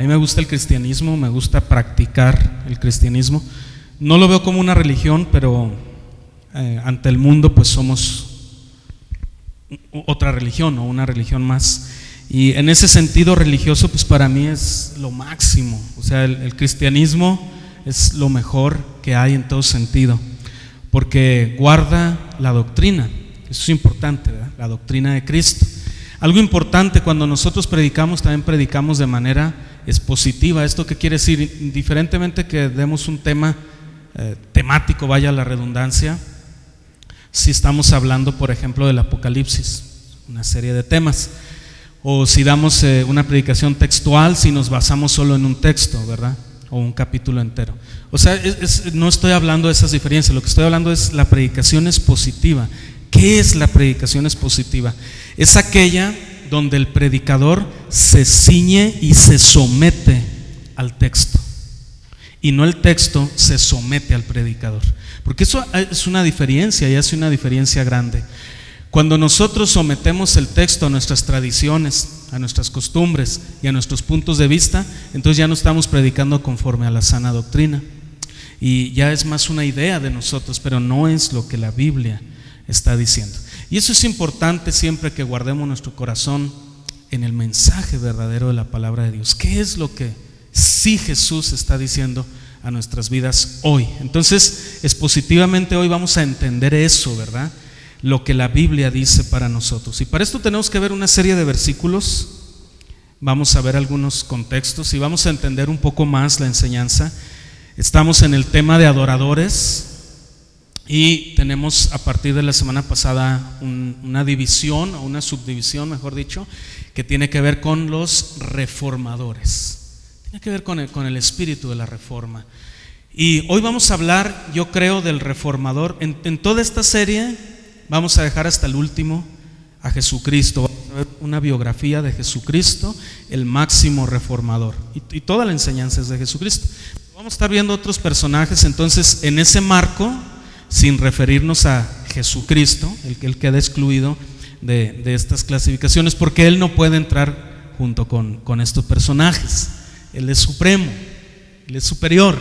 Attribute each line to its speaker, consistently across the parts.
Speaker 1: mí me gusta el cristianismo, me gusta practicar el cristianismo. No lo veo como una religión, pero ante el mundo pues somos otra religión o una religión más. Y en ese sentido religioso pues para mí es lo máximo. O sea, el cristianismo es lo mejor que hay en todo sentido, porque guarda la doctrina. Eso es importante, ¿verdad? La doctrina de Cristo. Algo importante, cuando nosotros predicamos, también predicamos de manera expositiva. ¿Esto qué quiere decir? Indiferentemente que demos un tema temático, vaya la redundancia, si estamos hablando, por ejemplo, del Apocalipsis, una serie de temas, o si damos una predicación textual, si nos basamos solo en un texto, ¿verdad? O un capítulo entero. O sea, no estoy hablando de esas diferencias, lo que estoy hablando es la predicación expositiva. ¿Qué es la predicación expositiva? Es aquella donde el predicador se ciñe y se somete al texto, y no el texto se somete al predicador, porque eso es una diferencia, y hace una diferencia grande. Cuando nosotros sometemos el texto a nuestras tradiciones, a nuestras costumbres y a nuestros puntos de vista, entonces ya no estamos predicando conforme a la sana doctrina, y ya es más una idea de nosotros, pero no es lo que la Biblia está diciendo. Y eso es importante siempre que guardemos nuestro corazón en el mensaje verdadero de la palabra de Dios. ¿Qué es lo que sí Jesús está diciendo a nuestras vidas hoy? Entonces, expositivamente hoy vamos a entender eso, ¿verdad? Lo que la Biblia dice para nosotros. Y para esto tenemos que ver una serie de versículos. Vamos a ver algunos contextos y vamos a entender un poco más la enseñanza. Estamos en el tema de adoradores. Y tenemos a partir de la semana pasada una división, o una subdivisión mejor dicho, que tiene que ver con los reformadores. Tiene que ver con el espíritu de la reforma. Y hoy vamos a hablar, yo creo, del reformador. En toda esta serie vamos a dejar hasta el último a Jesucristo. Vamos a ver una biografía de Jesucristo, el máximo reformador. Y toda la enseñanza es de Jesucristo. Vamos a estar viendo otros personajes, entonces en ese marco, sin referirnos a Jesucristo, el que él queda excluido de estas clasificaciones, porque él no puede entrar junto con estos personajes. Él es supremo, él es superior,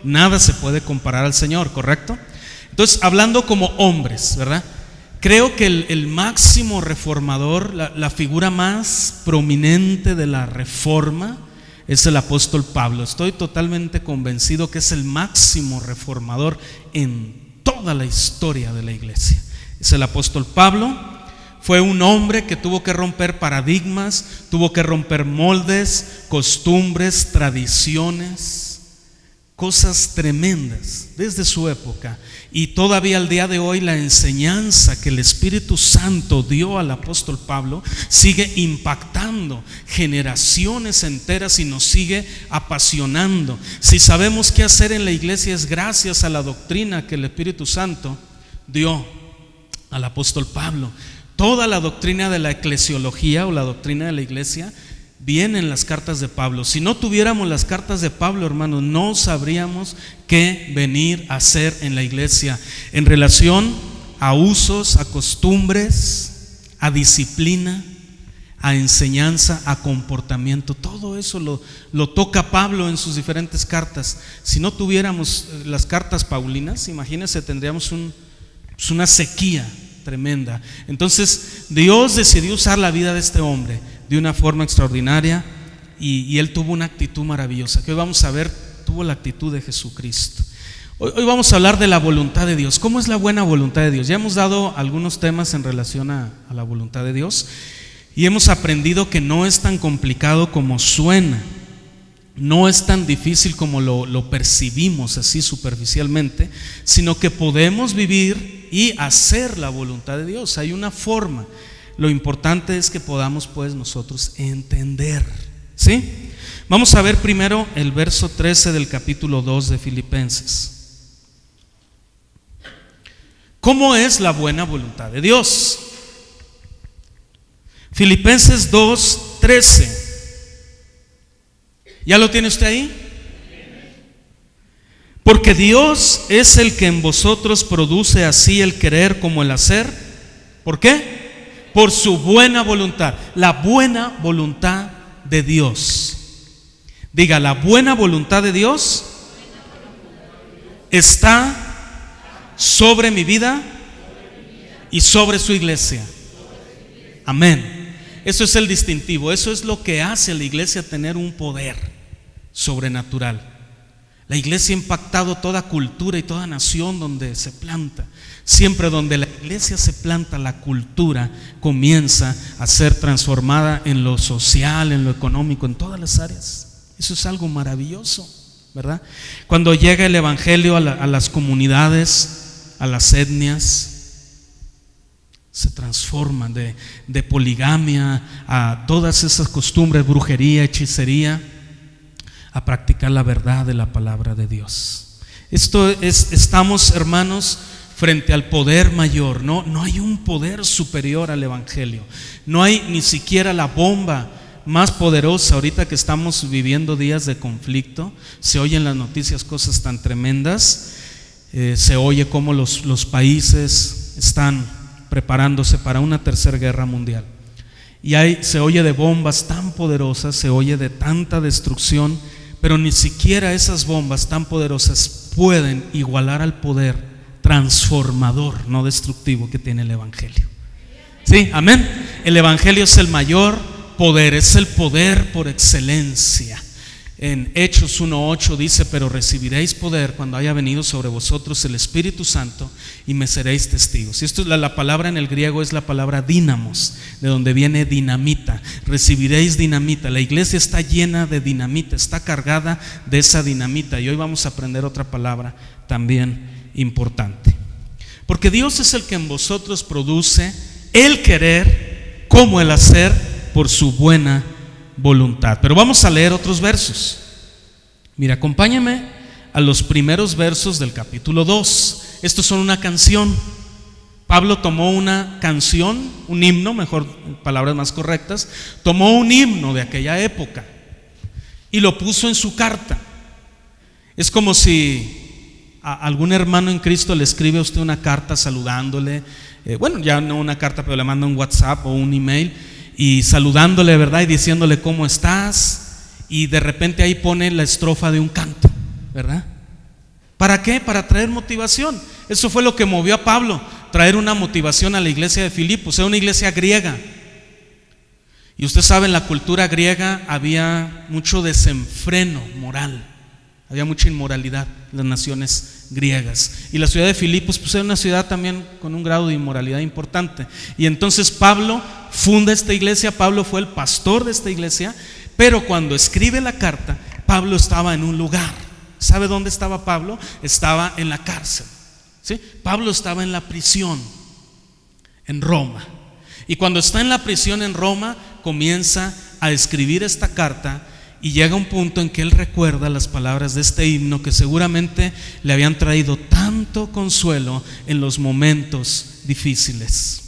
Speaker 1: nada se puede comparar al Señor, ¿correcto? Entonces, hablando como hombres, ¿verdad? Creo que el máximo reformador, la figura más prominente de la reforma, es el apóstol Pablo. Estoy totalmente convencido que es el máximo reformador en toda la historia de la iglesia. Es el apóstol Pablo. Fue un hombre que tuvo que romper paradigmas, tuvo que romper moldes, costumbres, tradiciones, cosas tremendas desde su época. Y todavía al día de hoy la enseñanza que el Espíritu Santo dio al apóstol Pablo sigue impactando generaciones enteras y nos sigue apasionando. Si sabemos qué hacer en la iglesia es gracias a la doctrina que el Espíritu Santo dio al apóstol Pablo. Toda la doctrina de la eclesiología o la doctrina de la iglesia viene en las cartas de Pablo. Si no tuviéramos las cartas de Pablo, hermanos, no sabríamos qué venir a hacer en la iglesia en relación a usos, a costumbres, a disciplina, a enseñanza, a comportamiento. Todo eso lo toca Pablo en sus diferentes cartas. Si no tuviéramos las cartas paulinas, imagínense, tendríamos una sequía tremenda. Entonces Dios decidió usar la vida de este hombre de una forma extraordinaria, y él tuvo una actitud maravillosa, que hoy vamos a ver, tuvo la actitud de Jesucristo. Hoy vamos a hablar de la voluntad de Dios. ¿Cómo es la buena voluntad de Dios? Ya hemos dado algunos temas en relación a la voluntad de Dios, y hemos aprendido que no es tan complicado como suena, no es tan difícil como lo percibimos así superficialmente, sino que podemos vivir y hacer la voluntad de Dios. Hay una forma. Lo importante es que podamos pues nosotros entender, ¿sí? Vamos a ver primero el verso 13 del capítulo 2 de Filipenses. ¿Cómo es la buena voluntad de Dios? Filipenses 2:13. ¿Ya lo tiene usted ahí? Porque Dios es el que en vosotros produce así el querer como el hacer. ¿Por qué? Por su buena voluntad. La buena voluntad de Dios. Diga, la buena voluntad de Dios está sobre mi vida y sobre su iglesia. Amén. Eso es el distintivo, eso es lo que hace a la iglesia tener un poder sobrenatural. La iglesia ha impactado toda cultura y toda nación donde se planta. Siempre donde la iglesia se planta, la cultura comienza a ser transformada en lo social, en lo económico, en todas las áreas. Eso es algo maravilloso, ¿verdad? Cuando llega el evangelio a las comunidades, a las etnias, se transforman de poligamia a todas esas costumbres, brujería, hechicería, a practicar la verdad de la palabra de Dios. Estamos, hermanos, frente al poder mayor. No hay un poder superior al evangelio. No hay ni siquiera la bomba más poderosa. Ahorita que estamos viviendo días de conflicto, se oyen en las noticias cosas tan tremendas. Se oye cómo los países están preparándose para una tercera guerra mundial. Y se oye de bombas tan poderosas, se oye de tanta destrucción, pero ni siquiera esas bombas tan poderosas pueden igualar al poder transformador, no destructivo, que tiene el evangelio. Sí, amén. El evangelio es el mayor poder, es el poder por excelencia. En Hechos 1:8 dice: pero recibiréis poder cuando haya venido sobre vosotros el Espíritu Santo y me seréis testigos. Y esto es la palabra en el griego es la palabra dínamos, de donde viene dinamita. Recibiréis dinamita. La iglesia está llena de dinamita, está cargada de esa dinamita. Y hoy vamos a aprender otra palabra también importante. Porque Dios es el que en vosotros produce el querer como el hacer por su buena voluntad. Pero vamos a leer otros versos. Mira, acompáñame a los primeros versos del capítulo 2. Estos son una canción. Pablo tomó una canción, un himno, mejor, palabras más correctas, tomó un himno de aquella época y lo puso en su carta. Es como si a algún hermano en Cristo le escribe a usted una carta saludándole, bueno, ya no una carta, pero le manda un WhatsApp o un email y saludándole, ¿verdad? Y diciéndole cómo estás, y de repente ahí pone la estrofa de un canto, ¿verdad? ¿Para qué? Para traer motivación. Eso fue lo que movió a Pablo, traer una motivación a la iglesia de Filipos. Era una iglesia griega. Y usted sabe, en la cultura griega había mucho desenfreno moral, había mucha inmoralidad en las naciones griegas. Y la ciudad de Filipos pues era una ciudad también con un grado de inmoralidad importante. Y entonces Pablo funda esta iglesia, Pablo fue el pastor de esta iglesia, pero cuando escribe la carta, Pablo estaba en un lugar. ¿Sabe dónde estaba Pablo? Estaba en la cárcel, ¿sí? Pablo estaba en la prisión en Roma. Y cuando está en la prisión en Roma, comienza a escribir esta carta. Y llega un punto en que él recuerda las palabras de este himno que seguramente le habían traído tanto consuelo en los momentos difíciles.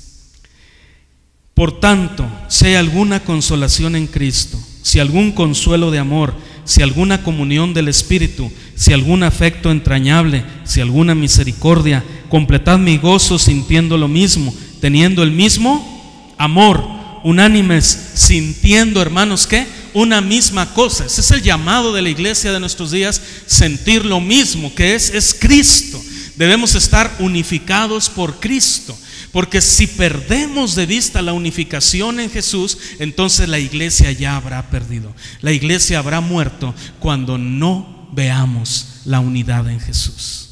Speaker 1: Por tanto, si hay alguna consolación en Cristo, si algún consuelo de amor, si alguna comunión del Espíritu, si algún afecto entrañable, si alguna misericordia, completad mi gozo sintiendo lo mismo, teniendo el mismo amor, unánimes, sintiendo, hermanos, ¿qué? Una misma cosa. Ese es el llamado de la iglesia de nuestros días, sentir lo mismo, que es Cristo. Debemos estar unificados por Cristo, porque si perdemos de vista la unificación en Jesús, entonces la iglesia ya habrá perdido. La iglesia habrá muerto cuando no veamos la unidad en Jesús.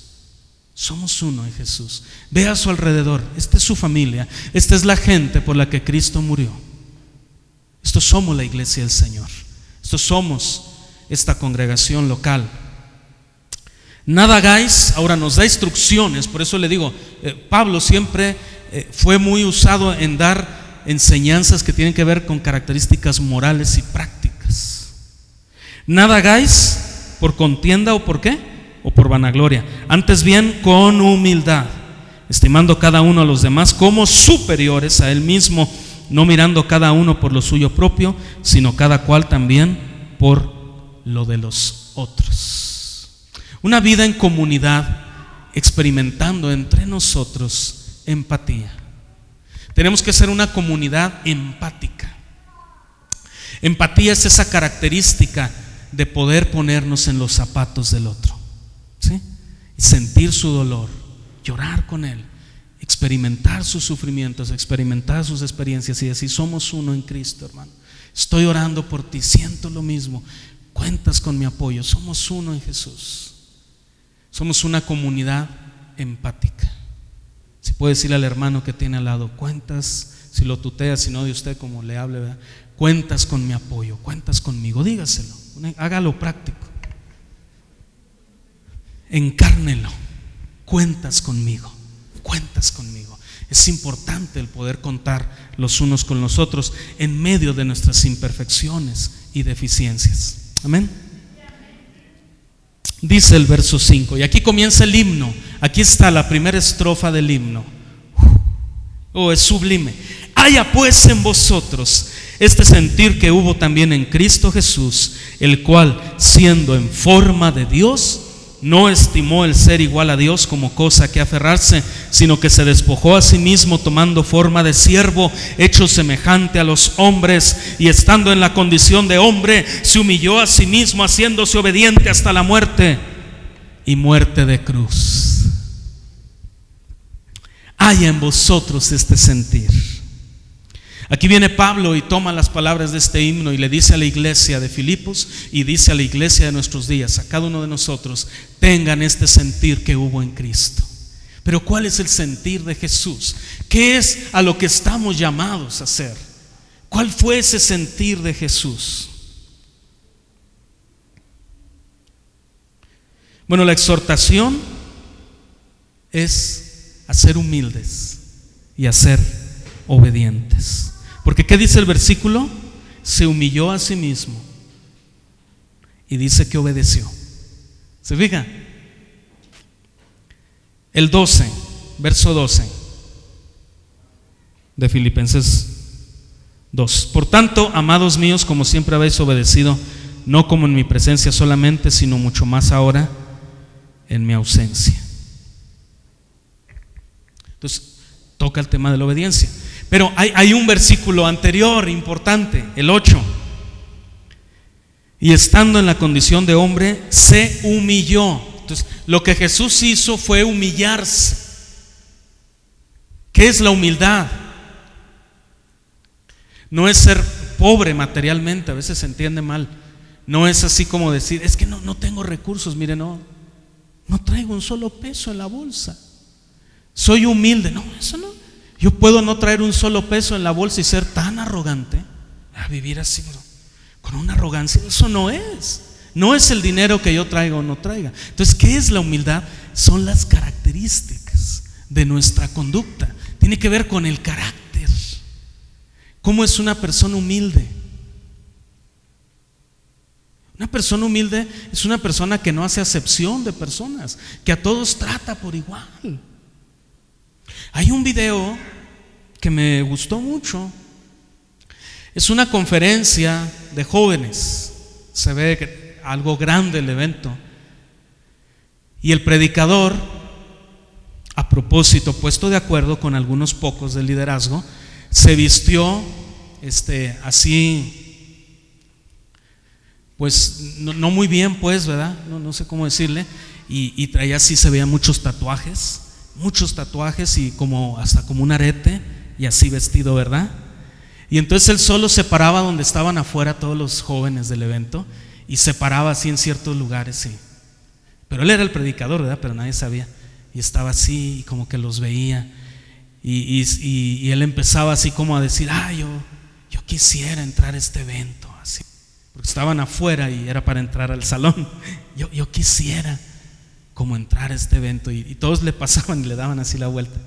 Speaker 1: Somos uno en Jesús. Ve a su alrededor. Esta es su familia. Esta es la gente por la que Cristo murió. Estos somos la iglesia del Señor. Estos somos esta congregación local. Nada hagáis. Ahora nos da instrucciones. Por eso le digo, Pablo siempre fue muy usado en dar enseñanzas que tienen que ver con características morales y prácticas. Nada hagáis por contienda o por qué, o por vanagloria, antes bien con humildad, estimando cada uno a los demás como superiores a él mismo, no mirando cada uno por lo suyo propio, sino cada cual también por lo de los otros. Una vida en comunidad, experimentando entre nosotros empatía. Tenemos que ser una comunidad empática. Empatía es esa característica de poder ponernos en los zapatos del otro, ¿sí? Y sentir su dolor, llorar con él, experimentar sus sufrimientos, experimentar sus experiencias y decir: somos uno en Cristo, hermano. Estoy orando por ti, siento lo mismo, cuentas con mi apoyo, somos uno en Jesús. Somos una comunidad empática. Si puede decirle al hermano que tiene al lado: cuentas, si lo tutea, si no de usted, como le hable, ¿verdad? Cuentas con mi apoyo, cuentas conmigo, dígaselo, hágalo práctico, encárnelo. Cuentas conmigo, cuentas conmigo. Es importante el poder contar los unos con los otros en medio de nuestras imperfecciones y deficiencias. Amén. Dice el verso 5, y aquí comienza el himno. Aquí está la primera estrofa del himno. Es sublime. Haya pues en vosotros este sentir que hubo también en Cristo Jesús, el cual, siendo en forma de Dios, no estimó el ser igual a Dios como cosa que aferrarse, sino que se despojó a sí mismo, tomando forma de siervo, hecho semejante a los hombres, y estando en la condición de hombre, se humilló a sí mismo, haciéndose obediente hasta la muerte, y muerte de cruz. Haya en vosotros este sentir. Aquí viene Pablo y toma las palabras de este himno y le dice a la iglesia de Filipos y dice a la iglesia de nuestros días, a cada uno de nosotros: tengan este sentir que hubo en Cristo. Pero ¿cuál es el sentir de Jesús? ¿Qué es a lo que estamos llamados a hacer? ¿Cuál fue ese sentir de Jesús? Bueno, la exhortación es a ser humildes y a ser obedientes. Porque ¿qué dice el versículo? Se humilló a sí mismo y dice que obedeció. ¿Se fija? El 12, verso 12 de Filipenses 2. Por tanto, amados míos, como siempre habéis obedecido, no como en mi presencia solamente, sino mucho más ahora en mi ausencia. Entonces, toca el tema de la obediencia. Pero hay un versículo anterior importante, el 8. Y estando en la condición de hombre, se humilló. Entonces, lo que Jesús hizo fue humillarse. ¿Qué es la humildad? No es ser pobre materialmente, a veces se entiende mal. No es así como decir: es que no tengo recursos. Mire, no traigo un solo peso en la bolsa. Soy humilde. No, eso no. Yo puedo no traer un solo peso en la bolsa y ser tan arrogante, a vivir así, con una arrogancia. Eso no es el dinero que yo traiga o no traiga. Entonces, ¿qué es la humildad? Son las características de nuestra conducta. Tiene que ver con el carácter. ¿Cómo es una persona humilde? Una persona humilde es una persona que no hace acepción de personas, que a todos trata por igual. Hay un video que me gustó mucho. Es una conferencia de jóvenes. Se ve algo grande el evento. Y el predicador, a propósito, puesto de acuerdo con algunos pocos del liderazgo, se vistió así, pues no muy bien, pues, ¿verdad? No sé cómo decirle. Y traía así, se veían muchos tatuajes y hasta como un arete, y así vestido, ¿verdad? Y entonces él solo se paraba donde estaban afuera todos los jóvenes del evento, y se paraba así en ciertos lugares, sí. Pero él era el predicador, ¿verdad? Pero nadie sabía. Y estaba así y como que los veía, y él empezaba así como a decir: yo quisiera entrar a este evento, así, porque estaban afuera y era para entrar al salón. Yo quisiera como entrar a este evento, y todos le pasaban y le daban así la vuelta.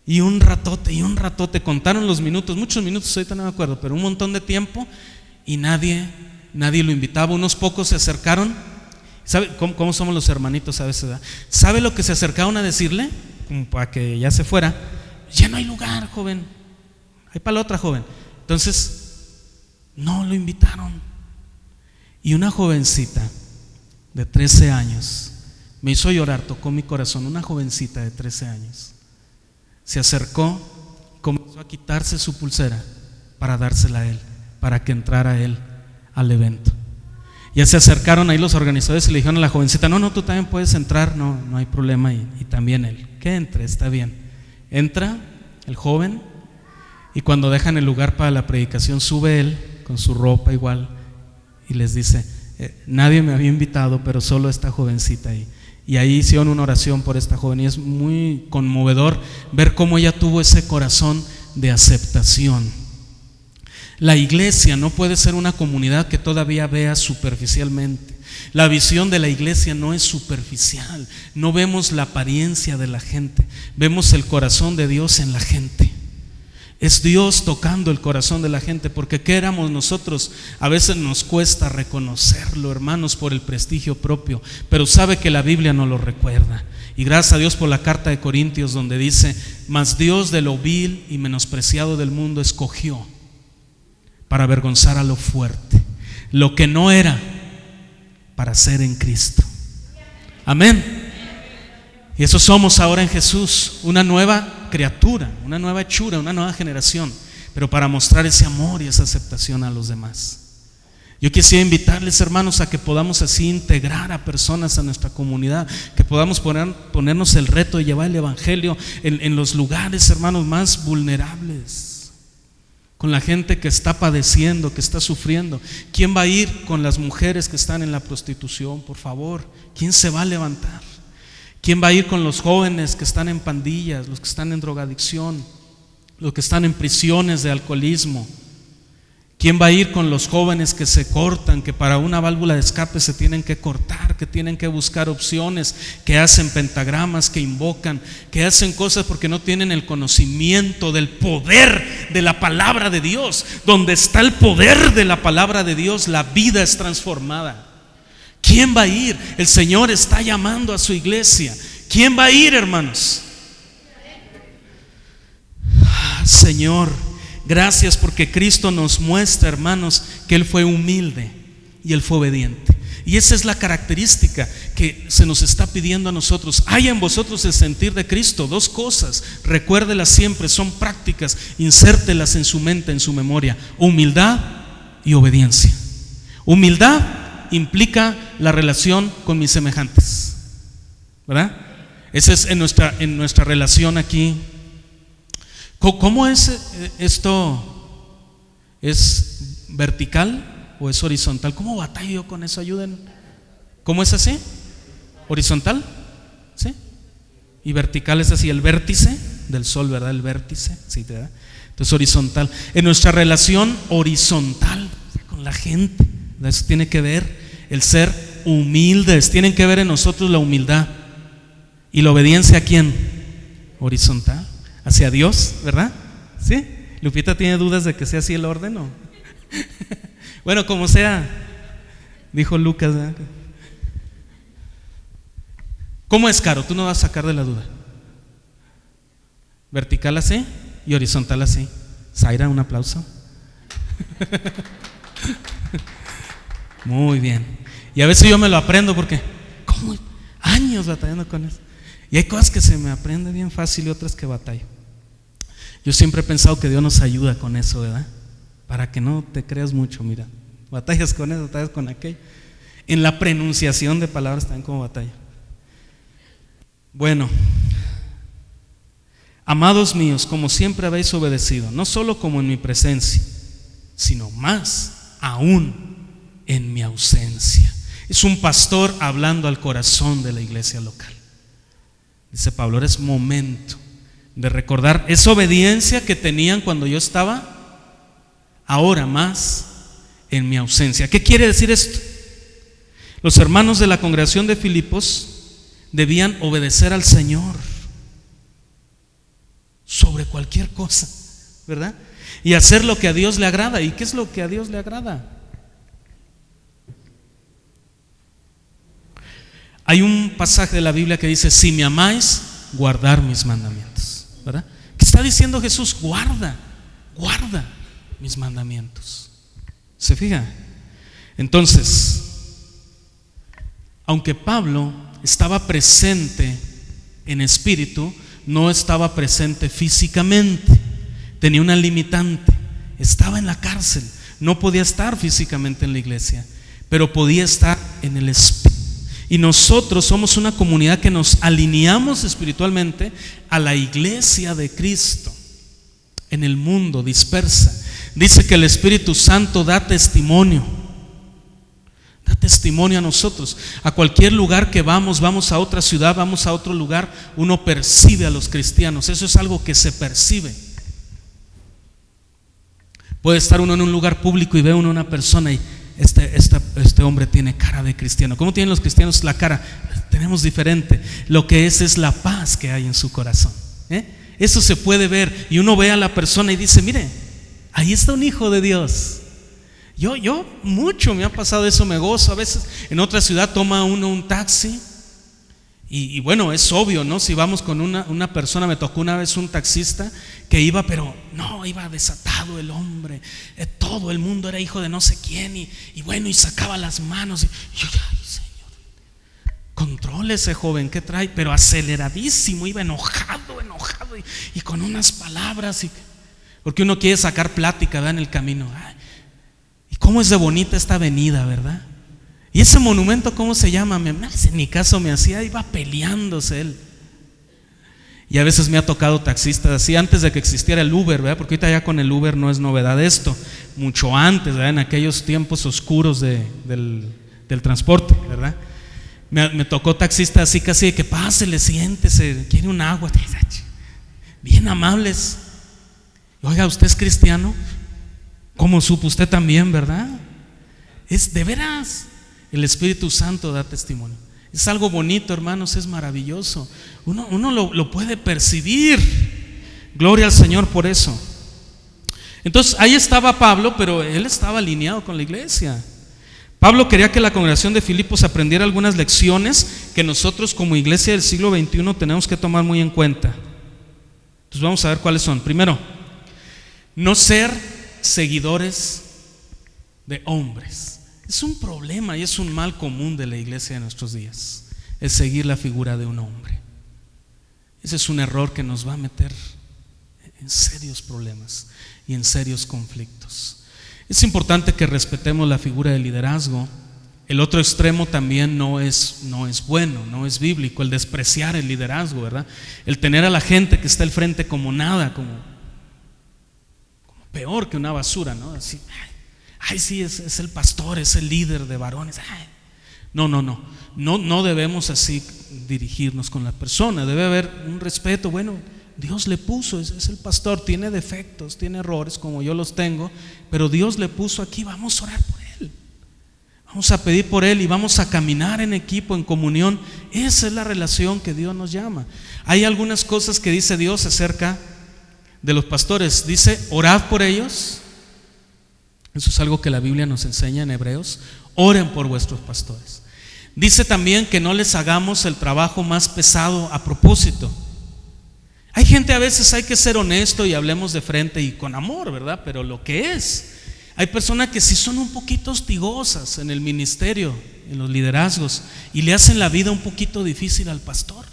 Speaker 1: Y un ratote, contaron los minutos, muchos minutos, ahorita no me acuerdo, pero un montón de tiempo, y nadie lo invitaba. Unos pocos se acercaron. ¿Sabe cómo somos los hermanitos a veces, ¿verdad? ¿Sabe lo que se acercaron a decirle? Como para que ya se fuera: ya no hay lugar, joven, hay para la otra, joven. Entonces no lo invitaron. Y una jovencita de 13 años me hizo llorar, tocó mi corazón. Una jovencita de 13 años se acercó, comenzó a quitarse su pulsera para dársela a él, para que entrara él al evento. Ya se acercaron ahí los organizadores y le dijeron a la jovencita: no, tú también puedes entrar, no hay problema. Y también él, que entre, está bien. Entra el joven, y cuando dejan el lugar para la predicación, sube él con su ropa igual y les dice: nadie me había invitado, pero solo esta jovencita ahí. Y ahí hicieron una oración por esta joven, y es muy conmovedor ver cómo ella tuvo ese corazón de aceptación. La iglesia no puede ser una comunidad que todavía vea superficialmente. La visión de la iglesia no es superficial. No vemos la apariencia de la gente, vemos el corazón de Dios en la gente. Es Dios tocando el corazón de la gente, porque ¿qué éramos nosotros? A veces nos cuesta reconocerlo, hermanos, por el prestigio propio, pero sabe que la Biblia nos lo recuerda. Y gracias a Dios por la carta de Corintios, donde dice: mas Dios de lo vil y menospreciado del mundo escogió para avergonzar a lo fuerte, lo que no era, para ser en Cristo. Amén. Y eso somos ahora en Jesús, una nueva criatura, una nueva hechura, una nueva generación, pero para mostrar ese amor y esa aceptación a los demás. Yo quisiera invitarles, hermanos, a que podamos así integrar a personas a nuestra comunidad, que podamos ponernos el reto de llevar el evangelio en los lugares, hermanos, más vulnerables, con la gente que está padeciendo, que está sufriendo. ¿Quién va a ir con las mujeres que están en la prostitución? Por favor, ¿quién se va a levantar? ¿Quién va a ir con los jóvenes que están en pandillas, los que están en drogadicción, los que están en prisiones de alcoholismo? ¿Quién va a ir con los jóvenes que se cortan, que para una válvula de escape se tienen que cortar, que tienen que buscar opciones, que hacen pentagramas, que invocan, que hacen cosas porque no tienen el conocimiento del poder de la palabra de Dios? Donde está el poder de la palabra de Dios, la vida es transformada. ¿Quién va a ir? El Señor está llamando a su iglesia. ¿Quién va a ir, hermanos? Señor, gracias porque Cristo nos muestra, hermanos, que Él fue humilde y Él fue obediente. Y esa es la característica que se nos está pidiendo a nosotros. Haya en vosotros el sentir de Cristo. Dos cosas, recuérdelas siempre, son prácticas, insértelas en su mente, en su memoria: humildad y obediencia. Humildad implica la relación con mis semejantes, ¿verdad? Esa es en nuestra relación aquí. ¿Cómo es esto? ¿Es vertical o es horizontal? ¿Cómo batallo yo con eso? Ayúdenme. ¿Cómo es así? ¿Horizontal? ¿Sí? Y vertical es así, el vértice del sol, ¿verdad? El vértice, sí, ¿verdad? Entonces horizontal. En nuestra relación horizontal con la gente, eso tiene que ver el ser humildes, tienen que ver en nosotros la humildad. ¿Y la obediencia a quién? Horizontal, hacia Dios, ¿verdad? ¿Sí? Lupita tiene dudas de que sea así el orden, ¿no? Bueno, como sea, dijo Lucas, ¿verdad? ¿Cómo es, Caro? Tú no vas a sacar de la duda. Vertical así y horizontal así. Zaira, un aplauso. Muy bien. Y a veces yo me lo aprendo porque como años batallando con eso. Y hay cosas que se me aprenden bien fácil y otras que batallo. Yo siempre he pensado que Dios nos ayuda con eso, ¿verdad? Para que no te creas mucho, mira. Batallas con eso, batallas con aquello. En la pronunciación de palabras también como batalla. Bueno, amados míos, como siempre habéis obedecido, no solo como en mi presencia, sino más aún en mi ausencia. Es un pastor hablando al corazón de la iglesia local. Dice Pablo: ahora es momento de recordar esa obediencia que tenían cuando yo estaba, ahora más en mi ausencia. ¿Qué quiere decir esto? Los hermanos de la congregación de Filipos debían obedecer al Señor sobre cualquier cosa, ¿verdad? Y hacer lo que a Dios le agrada. ¿Y qué es lo que a Dios le agrada? Hay un pasaje de la Biblia que dice: si me amáis, guardar mis mandamientos, ¿verdad? ¿Qué está diciendo Jesús? Guarda mis mandamientos. ¿Se fija? Entonces, aunque Pablo estaba presente en espíritu, no estaba presente físicamente. Tenía una limitante. Estaba en la cárcel, no podía estar físicamente en la iglesia, pero podía estar en el Espíritu. Y nosotros somos una comunidad que nos alineamos espiritualmente a la iglesia de Cristo en el mundo dispersa. Dice que el Espíritu Santo da testimonio a nosotros. A cualquier lugar que vamos a otra ciudad, vamos a otro lugar, uno percibe a los cristianos. Eso es algo que se percibe. Puede estar uno en un lugar público y ve uno una persona y este hombre tiene cara de cristiano. ¿Cómo tienen los cristianos la cara? Tenemos diferente. Lo que es la paz que hay en su corazón. Eso se puede ver, y uno ve a la persona y dice: mire, ahí está un hijo de Dios. Yo mucho me ha pasado eso, me gozo. A veces en otra ciudad toma uno un taxi y bueno, es obvio, ¿no? Si vamos con una persona, me tocó una vez un taxista que iba, pero no, iba desatado el hombre. Todo el mundo era hijo de no sé quién y bueno, y sacaba las manos y yo, ay, Señor, controle ese joven, ¿qué trae? Pero aceleradísimo, iba enojado y con unas palabras porque uno quiere sacar plática, ¿verdad? En el camino. Ay, y cómo es de bonita esta avenida, ¿verdad? Y ese monumento, ¿cómo se llama? Ni caso me hacía, iba peleándose él. Y a veces me ha tocado taxistas así, antes de que existiera el Uber, ¿verdad? Porque ahorita ya con el Uber no es novedad esto, mucho antes, ¿verdad? En aquellos tiempos oscuros del transporte, ¿verdad? Me tocó taxistas así casi de que pásele, siéntese, quiere un agua, bien amables. Oiga, ¿usted es cristiano? ¿Cómo supo? Usted también, ¿verdad? Es de veras, el Espíritu Santo da testimonio. Es algo bonito, hermanos, es maravilloso. Uno lo puede percibir. Gloria al Señor por eso. Entonces ahí estaba Pablo, pero él estaba alineado con la iglesia. Pablo quería que la congregación de Filipos aprendiera algunas lecciones que nosotros como iglesia del siglo XXI tenemos que tomar muy en cuenta. Entonces vamos a ver cuáles son. Primero, no ser seguidores de hombres. Es un problema y es un mal común de la iglesia de nuestros días, el seguir la figura de un hombre. Ese es un error que nos va a meter en serios problemas y en serios conflictos. Es importante que respetemos la figura de liderazgo. El otro extremo también no es bueno, no es bíblico, el despreciar el liderazgo, ¿verdad? El tener a la gente que está al frente como nada, como peor que una basura, ¿no? Así, ay, sí, es el pastor, es el líder de varones. Ay. No debemos así dirigirnos con la persona. Debe haber un respeto. Bueno, Dios le puso, es el pastor, tiene defectos, tiene errores como yo los tengo, pero Dios le puso aquí, vamos a orar por él, vamos a pedir por él y vamos a caminar en equipo, en comunión. Esa es la relación que Dios nos llama. Hay algunas cosas que dice Dios acerca de los pastores. Dice: orad por ellos. Eso es algo que la Biblia nos enseña en Hebreos. Oren por vuestros pastores. Dice también que no les hagamos el trabajo más pesado a propósito. Hay gente, a veces hay que ser honesto y hablemos de frente y con amor, ¿verdad? Pero lo que es, hay personas que sí son un poquito hostigosas en el ministerio, en los liderazgos, y le hacen la vida un poquito difícil al pastor.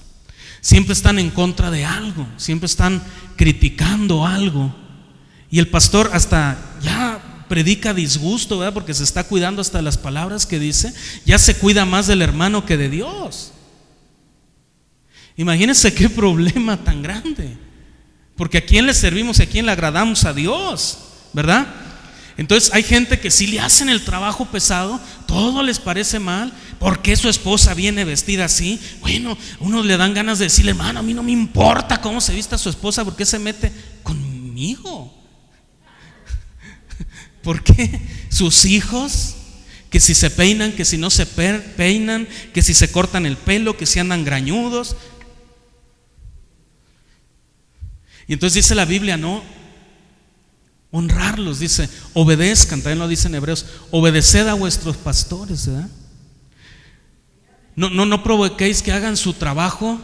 Speaker 1: Siempre están en contra de algo, siempre están criticando algo, y el pastor hasta ya predica disgusto, ¿verdad? Porque se está cuidando hasta las palabras que dice. Ya se cuida más del hermano que de Dios. Imagínense qué problema tan grande, porque a quién le servimos y a quién le agradamos, a Dios, ¿verdad? Entonces hay gente que si le hacen el trabajo pesado, todo les parece mal. ¿Por qué su esposa viene vestida así? Bueno, unos le dan ganas de decirle: hermano, a mí no me importa cómo se vista su esposa, ¿por qué se mete conmigo? ¿Por qué? Sus hijos, que si se peinan, que si no se peinan, que si se cortan el pelo, que si andan grañudos. Y entonces dice la Biblia, no, honrarlos, dice, obedezcan, también lo dice en Hebreos, obedeced a vuestros pastores, ¿verdad? No provoquéis que hagan su trabajo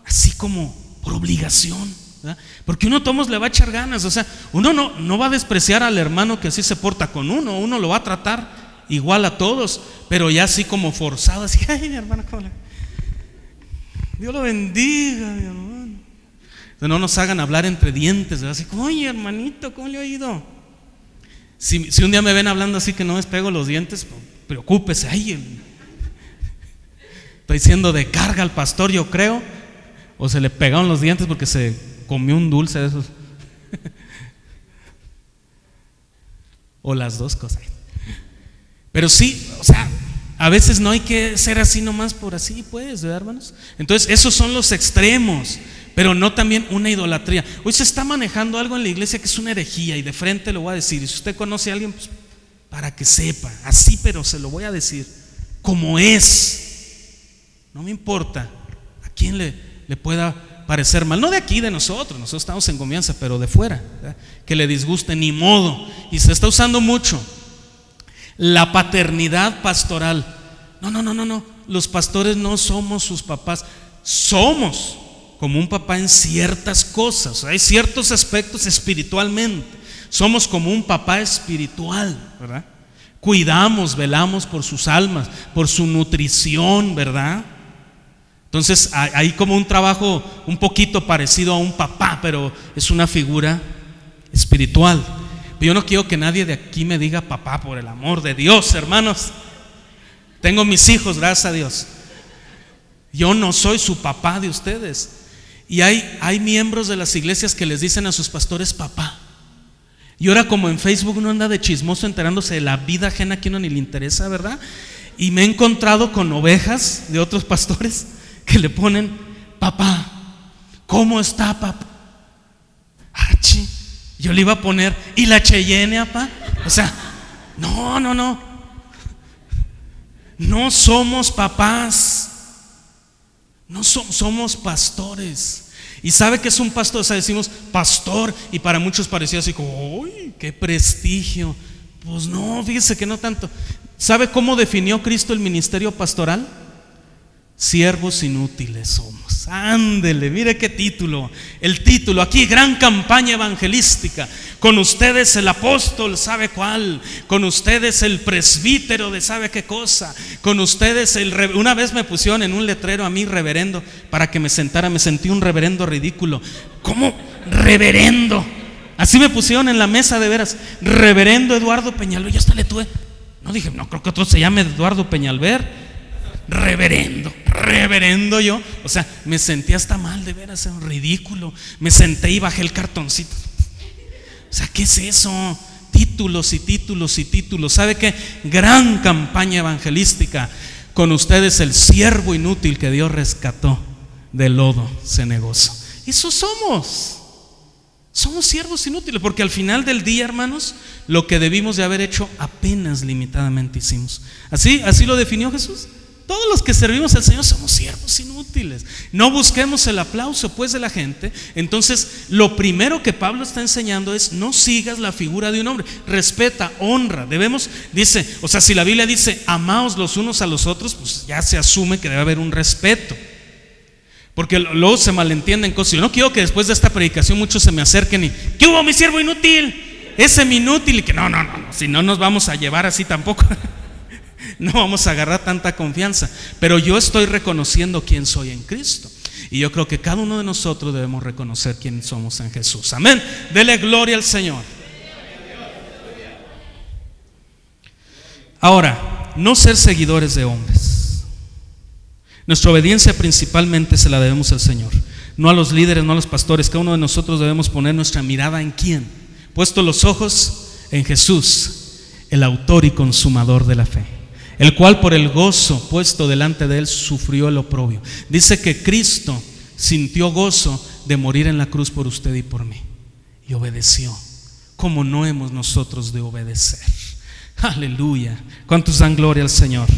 Speaker 1: así como por obligación, ¿verdad? Porque uno todos le va a echar ganas. O sea, uno no va a despreciar al hermano que así se porta con uno lo va a tratar igual a todos, pero ya así como forzado, así: ay, mi hermano, Dios lo bendiga, mi hermano. No nos hagan hablar entre dientes, ¿verdad? Así como: oye, hermanito, ¿cómo le ha ido? Si un día me ven hablando así que no despego los dientes, pues, preocúpese. Ay, estoy diciendo de carga al pastor, yo creo. O se le pegaron los dientes porque se comió un dulce de esos. O las dos cosas. Pero sí, o sea, a veces no hay que ser así nomás por así, pues, ¿verdad, hermanos? Entonces, esos son los extremos, pero no también una idolatría. Hoy se está manejando algo en la iglesia que es una herejía, y de frente lo voy a decir. Y si usted conoce a alguien, pues, para que sepa, así, pero se lo voy a decir como es. No me importa a quién le pueda parecer mal, no de aquí, de nosotros estamos en confianza, pero de fuera, ¿verdad? Que le disguste, ni modo. Y se está usando mucho la paternidad pastoral. No, los pastores no somos sus papás. Somos como un papá en ciertas cosas. Hay ciertos aspectos espiritualmente. Somos como un papá espiritual, ¿verdad? Cuidamos, velamos por sus almas, por su nutrición, ¿verdad? Entonces hay como un trabajo un poquito parecido a un papá, pero es una figura espiritual. Pero yo no quiero que nadie de aquí me diga papá, por el amor de Dios, hermanos. Tengo mis hijos, gracias a Dios. Yo no soy su papá de ustedes. Y hay miembros de las iglesias que les dicen a sus pastores papá. Y ahora, como en Facebook uno anda de chismoso enterándose de la vida ajena que uno ni le interesa, ¿verdad? Y me he encontrado con ovejas de otros pastores que le ponen papá. ¿Cómo está, papá? Achi. Yo le iba a poner, ¿y la Cheyenne, papá? O sea, no. No somos papás. No somos pastores. Y sabe que es un pastor, o sea, decimos pastor, y para muchos parecía así como, uy, qué prestigio. Pues no, fíjese que no tanto. ¿Sabe cómo definió Cristo el ministerio pastoral? Siervos inútiles somos. Ándele, mire qué título. El título aquí, gran campaña evangelística. Con ustedes el apóstol sabe cuál. Con ustedes el presbítero de sabe qué cosa. Con ustedes una vez me pusieron en un letrero a mí reverendo para que me sentara. Me sentí un reverendo ridículo. ¿Cómo reverendo? Así me pusieron en la mesa, de veras. Reverendo Eduardo Peñalver. Yo hasta le tuve. No dije, no creo que otro se llame Eduardo Peñalver. Reverendo yo. O sea, me sentí hasta mal, de veras, ridículo. Me senté y bajé el cartoncito. O sea, ¿qué es eso? Títulos y títulos y títulos. ¿Sabe qué? Gran campaña evangelística. Con ustedes el siervo inútil que Dios rescató del lodo cenagoso. Eso somos. Somos siervos inútiles, porque al final del día, hermanos, lo que debimos de haber hecho apenas limitadamente hicimos. Así lo definió Jesús. Todos los que servimos al Señor somos siervos inútiles. No busquemos el aplauso pues de la gente. Entonces lo primero que Pablo está enseñando es: no sigas la figura de un hombre, respeta, honra. Dice, o sea, si la Biblia dice amaos los unos a los otros, pues ya se asume que debe haber un respeto, porque luego se malentienden cosas. Yo no quiero que después de esta predicación muchos se me acerquen y ¿qué hubo, mi siervo inútil? Ese mi inútil, y que no, si no nos vamos a llevar así tampoco. No vamos a agarrar tanta confianza. Pero yo estoy reconociendo quién soy en Cristo. Y yo creo que cada uno de nosotros debemos reconocer quién somos en Jesús. Amén. Dele gloria al Señor. Ahora, no ser seguidores de hombres. Nuestra obediencia principalmente se la debemos al Señor, no a los líderes, no a los pastores. Cada uno de nosotros debemos poner nuestra mirada en quién. Puesto los ojos en Jesús, el autor y consumador de la fe, el cual por el gozo puesto delante de él sufrió el oprobio. Dice que Cristo sintió gozo de morir en la cruz por usted y por mí, y obedeció. ¿Cómo no hemos nosotros de obedecer? Aleluya. ¿Cuántos dan gloria al Señor?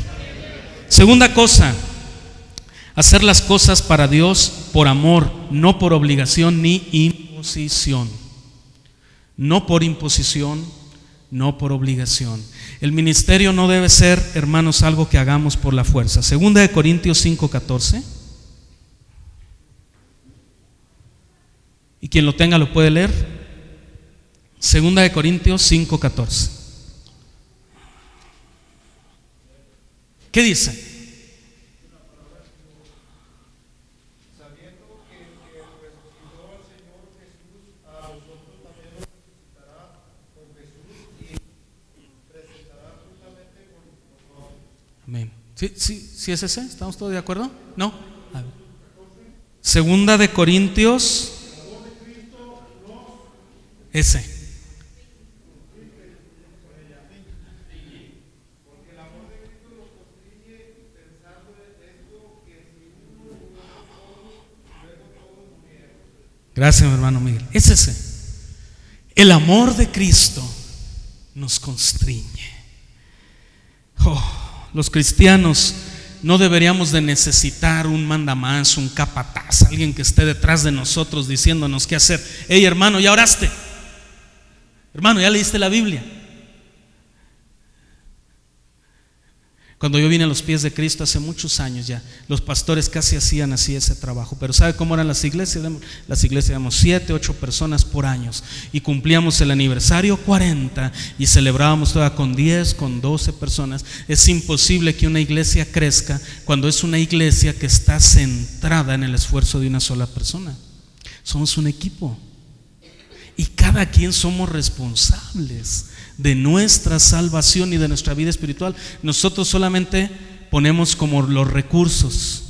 Speaker 1: Segunda cosa: hacer las cosas para Dios por amor, no por obligación ni imposición. No por imposición, no por obligación. El ministerio no debe ser, hermanos, algo que hagamos por la fuerza. Segunda de Corintios 5:14. Y quien lo tenga lo puede leer. Segunda de Corintios 5:14. ¿Qué dice? ¿Sí es ese? ¿Estamos todos de acuerdo? ¿No? A ver. Segunda de Corintios. Ese. Gracias, mi hermano Miguel. Es ese. El amor de Cristo nos constriñe. Los cristianos no deberíamos de necesitar un mandamás, un capataz, alguien que esté detrás de nosotros diciéndonos qué hacer. Hey, hermano, ¿ya oraste? Hermano, ¿ya leíste la Biblia? Cuando yo vine a los pies de Cristo hace muchos años ya, los pastores casi hacían así ese trabajo. Pero ¿sabe cómo eran las iglesias? Las iglesias éramos 7, 8 personas por año, y cumplíamos el aniversario 40 y celebrábamos toda con 10, con 12 personas. Es imposible que una iglesia crezca cuando es una iglesia que está centrada en el esfuerzo de una sola persona. Somos un equipo y cada quien somos responsables de nuestra salvación y de nuestra vida espiritual. Nosotros solamente ponemos como los recursos.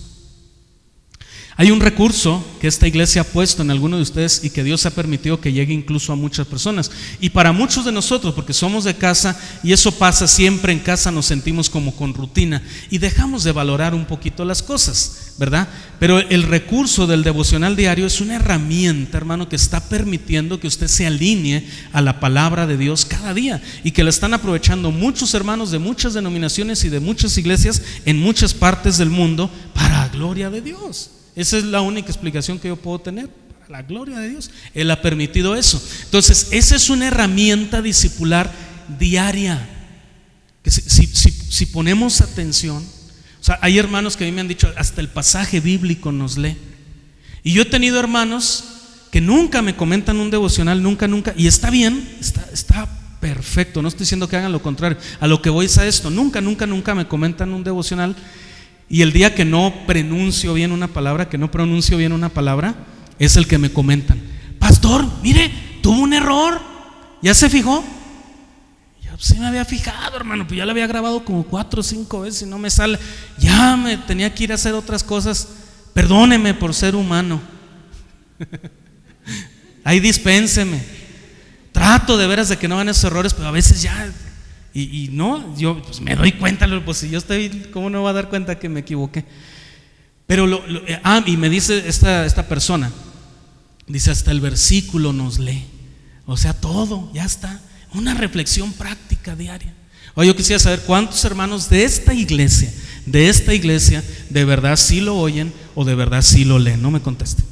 Speaker 1: Hay un recurso que esta iglesia ha puesto en alguno de ustedes y que Dios ha permitido que llegue incluso a muchas personas. Y para muchos de nosotros, porque somos de casa, y eso pasa siempre en casa, nos sentimos como con rutina y dejamos de valorar un poquito las cosas, ¿verdad? Pero el recurso del devocional diario es una herramienta, hermano, que está permitiendo que usted se alinee a la palabra de Dios cada día, y que la están aprovechando muchos hermanos de muchas denominaciones y de muchas iglesias en muchas partes del mundo para la gloria de Dios. Esa es la única explicación que yo puedo tener. Para la gloria de Dios, Él ha permitido eso. Entonces, esa es una herramienta discipular diaria que si ponemos atención, o sea, hay hermanos que a mí me han dicho, hasta el pasaje bíblico nos lee. Y yo he tenido hermanos que nunca me comentan un devocional, nunca, y está bien, está perfecto, no estoy diciendo que hagan lo contrario. A lo que voy es a esto: nunca me comentan un devocional. Y el día que no pronuncio bien una palabra, es el que me comentan: pastor, mire, tuvo un error, ¿ya se fijó? Yo sí me había fijado, hermano, pues ya lo había grabado como 4 o 5 veces y no me sale. Ya me tenía que ir a hacer otras cosas. Perdóneme por ser humano. Ahí dispénseme. Trato de veras de que no hagan esos errores, pero a veces ya. Y no, yo pues me doy cuenta, pues si yo estoy, ¿cómo no va a dar cuenta que me equivoqué? Pero y me dice esta persona, dice, hasta el versículo nos lee. O sea, todo, ya está. Una reflexión práctica diaria. Oye, yo quisiera saber cuántos hermanos de esta iglesia, de verdad sí lo oyen o de verdad sí lo leen. No me conteste.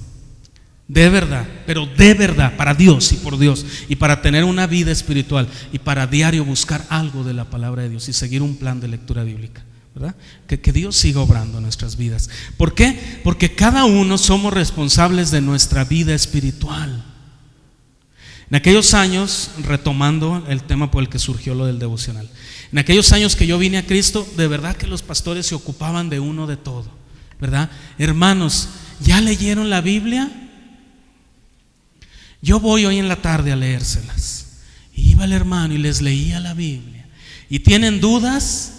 Speaker 1: De verdad, pero de verdad, para Dios y por Dios, y para tener una vida espiritual, y para diario buscar algo de la palabra de Dios y seguir un plan de lectura bíblica, ¿verdad? Que Dios siga obrando en nuestras vidas. ¿Por qué? Porque cada uno somos responsables de nuestra vida espiritual. En aquellos años, retomando el tema por el que surgió lo del devocional, en aquellos años que yo vine a Cristo, de verdad que los pastores se ocupaban de uno de todo, ¿verdad? Hermanos, ¿ya leyeron la Biblia? Yo voy hoy en la tarde a leérselas. Y iba el hermano y les leía la Biblia. ¿Y tienen dudas?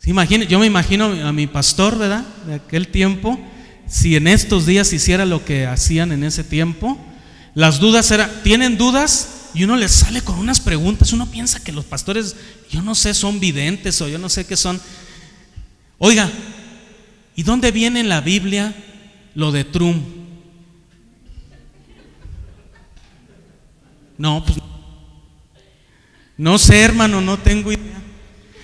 Speaker 1: Yo me imagino a mi pastor, ¿verdad? De aquel tiempo, si en estos días hiciera lo que hacían en ese tiempo, las dudas eran, ¿tienen dudas? Y uno les sale con unas preguntas. Uno piensa que los pastores, yo no sé, son videntes o yo no sé qué son. Oiga, ¿y dónde viene en la Biblia lo de Trump? No, pues no sé, hermano, no tengo idea.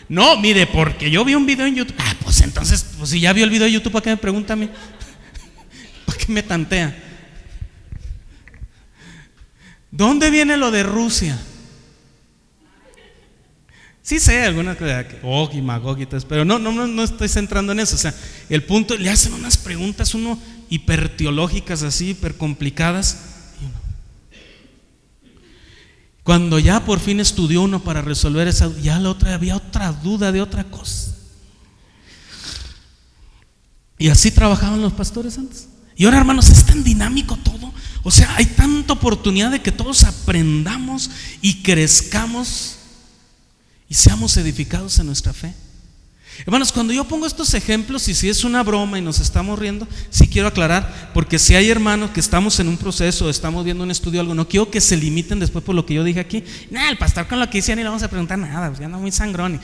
Speaker 1: No, mire, porque yo vi un video en YouTube. Pues entonces, pues si ya vio el video de YouTube, ¿para qué me pregunta a mí? ¿Para qué me tantea? ¿Dónde viene lo de Rusia? Sí sé alguna cosa, y Magog y todo eso, pero no estoy centrando en eso. O sea, el punto, le hacen unas preguntas uno hiperteológicas así, hiper complicadas. Cuando ya por fin estudió uno para resolver esa, ya la otra, había otra duda de otra cosa. Y así trabajaban los pastores antes. Y ahora, hermanos, es tan dinámico todo. O sea, hay tanta oportunidad de que todos aprendamos y crezcamos y seamos edificados en nuestra fe. Hermanos, cuando yo pongo estos ejemplos, y si es una broma y nos estamos riendo, sí quiero aclarar, porque si hay hermanos que estamos en un proceso, estamos viendo un estudio o algo, no quiero que se limiten después por lo que yo dije aquí. El pastor con lo que decía ni le vamos a preguntar nada, pues ya anda muy sangrón.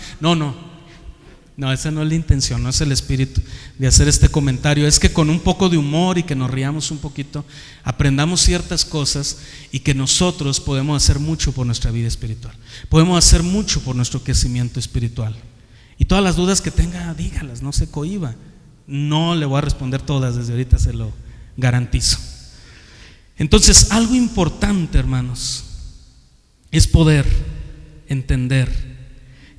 Speaker 1: No, esa no es la intención, no es el espíritu de hacer este comentario. Es que con un poco de humor y que nos riamos un poquito, aprendamos ciertas cosas y que nosotros podemos hacer mucho por nuestra vida espiritual. Podemos hacer mucho por nuestro crecimiento espiritual. Y todas las dudas que tenga, dígalas, no se cohiba. No le voy a responder todas, desde ahorita se lo garantizo. Entonces, algo importante, hermanos, es poder entender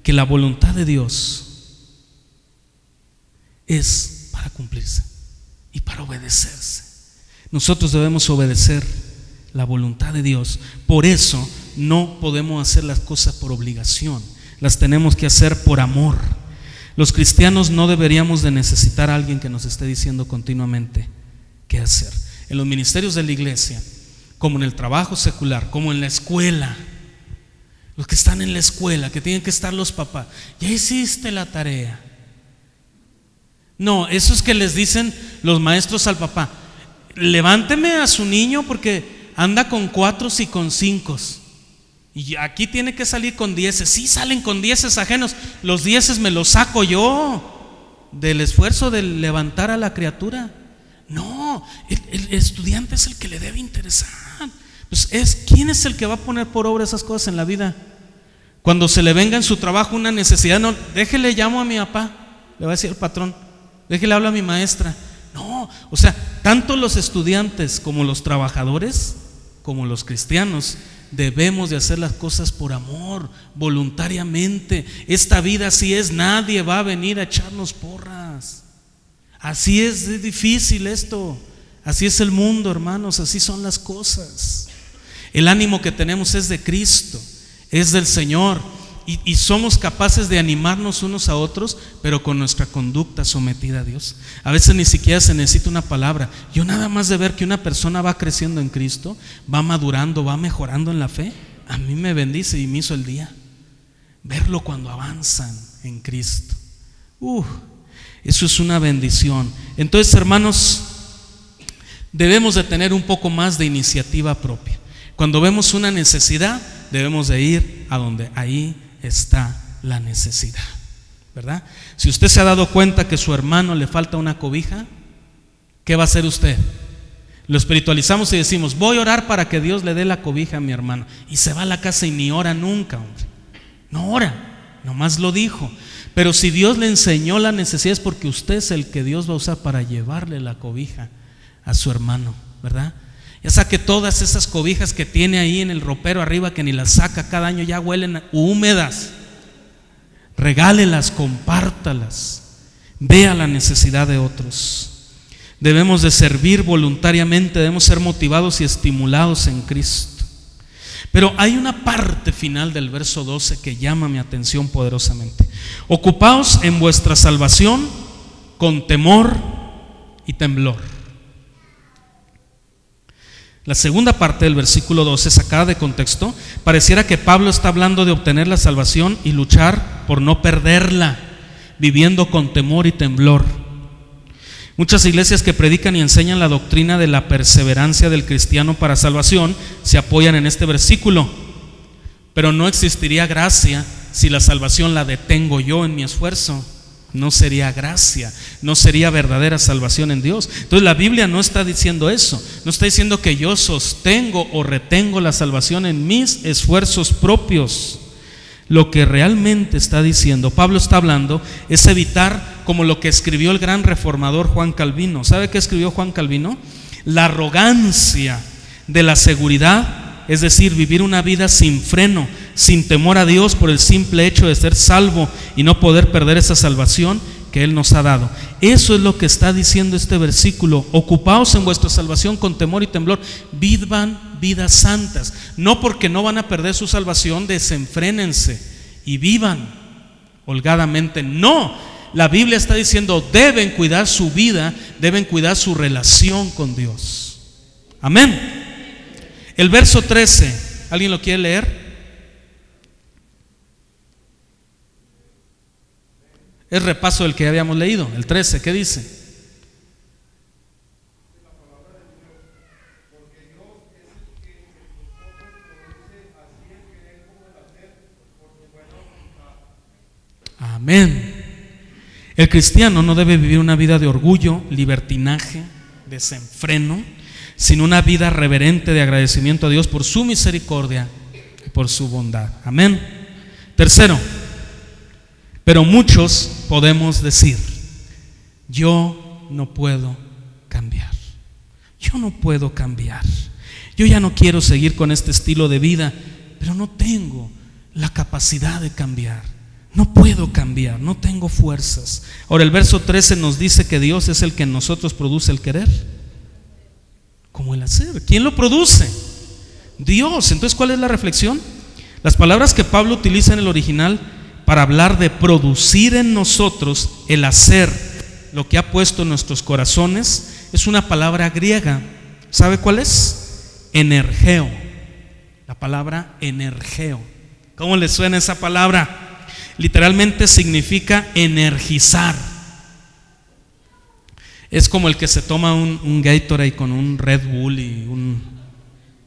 Speaker 1: que la voluntad de Dios es para cumplirse y para obedecerse. Nosotros debemos obedecer la voluntad de Dios. Por eso no podemos hacer las cosas por obligación, las tenemos que hacer por amor. Los cristianos no deberíamos de necesitar a alguien que nos esté diciendo continuamente qué hacer. En los ministerios de la iglesia, como en el trabajo secular, como en la escuela, los que están en la escuela, que tienen que estar los papás, ya hiciste la tarea. No, eso es que les dicen los maestros al papá: levánteme a su niño porque anda con 4 y con 5. Y aquí tiene que salir con 10. Sí, salen con 10 ajenos. Los 10 me los saco yo del esfuerzo de levantar a la criatura. No, el estudiante es el que le debe interesar. Pues ¿quién es el que va a poner por obra esas cosas en la vida? Cuando se le venga en su trabajo una necesidad, no, déjele llamo a mi papá, le va a decir el patrón, déjele hablo a mi maestra. No, o sea, tanto los estudiantes como los trabajadores, como los cristianos, debemos de hacer las cosas por amor, voluntariamente. Esta vida así es, nadie va a venir a echarnos porras. Así es difícil esto. Así es el mundo, hermanos, así son las cosas. El ánimo que tenemos es de Cristo, es del Señor, y somos capaces de animarnos unos a otros, pero con nuestra conducta sometida a Dios. A veces ni siquiera se necesita una palabra. Yo nada más de ver que una persona va creciendo en Cristo, va madurando, va mejorando en la fe, a mí me bendice y me hizo el día. Verlo cuando avanzan en Cristo, eso es una bendición. Entonces, hermanos, debemos de tener un poco más de iniciativa propia. Cuando vemos una necesidad, debemos de ir a donde ahí está la necesidad, ¿verdad? Si usted se ha dado cuenta que a su hermano le falta una cobija, ¿qué va a hacer usted? Lo espiritualizamos y decimos: voy a orar para que Dios le dé la cobija a mi hermano. Y se va a la casa y ni ora nunca, hombre. No ora, nomás lo dijo. Pero si Dios le enseñó la necesidad, es porque usted es el que Dios va a usar para llevarle la cobija a su hermano, ¿verdad? Ya saque todas esas cobijas que tiene ahí en el ropero arriba, que ni las saca cada año, ya huelen húmedas. Regálelas, compártalas, vea la necesidad de otros. Debemos de servir voluntariamente, debemos ser motivados y estimulados en Cristo. Pero hay una parte final del verso 12 que llama mi atención poderosamente. Ocupaos en vuestra salvación con temor y temblor. La segunda parte del versículo 12, sacada de contexto, pareciera que Pablo está hablando de obtener la salvación y luchar por no perderla, viviendo con temor y temblor. Muchas iglesias que predican y enseñan la doctrina de la perseverancia del cristiano para salvación se apoyan en este versículo. Pero no existiría gracia si la salvación la detengo yo en mi esfuerzo. No sería gracia, no sería verdadera salvación en Dios. Entonces la Biblia no está diciendo eso. No está diciendo que yo sostengo o retengo la salvación en mis esfuerzos propios. Lo que realmente está diciendo, Pablo está hablando, es evitar, como lo que escribió el gran reformador Juan Calvino. ¿Sabe qué escribió Juan Calvino? La arrogancia de la seguridad, es decir, vivir una vida sin freno, sin temor a Dios por el simple hecho de ser salvo y no poder perder esa salvación que Él nos ha dado. Eso es lo que está diciendo este versículo. Ocupaos en vuestra salvación con temor y temblor. Vivan vidas santas. No porque no van a perder su salvación, desenfrénense y vivan holgadamente. No, la Biblia está diciendo: deben cuidar su vida, deben cuidar su relación con Dios. Amén. El verso 13, ¿alguien lo quiere leer? Es repaso del que ya habíamos leído, el 13, ¿qué dice? Amén. El cristiano no debe vivir una vida de orgullo, libertinaje, desenfreno, sino una vida reverente de agradecimiento a Dios por su misericordia y por su bondad. Amén. Tercero, pero muchos podemos decir: yo no puedo cambiar, yo no puedo cambiar, yo ya no quiero seguir con este estilo de vida, pero no tengo la capacidad de cambiar, no puedo cambiar, no tengo fuerzas. Ahora el verso 13 nos dice que Dios es el que en nosotros produce el querer como el hacer. ¿Quién lo produce? Dios. Entonces, ¿cuál es la reflexión? Las palabras que Pablo utiliza en el original para hablar de producir en nosotros el hacer lo que ha puesto en nuestros corazones es una palabra griega. ¿Sabe cuál es? Energeo. La palabra energeo. ¿Cómo le suena esa palabra? Literalmente significa energizar. Es como el que se toma un Gatorade con un Red Bull y un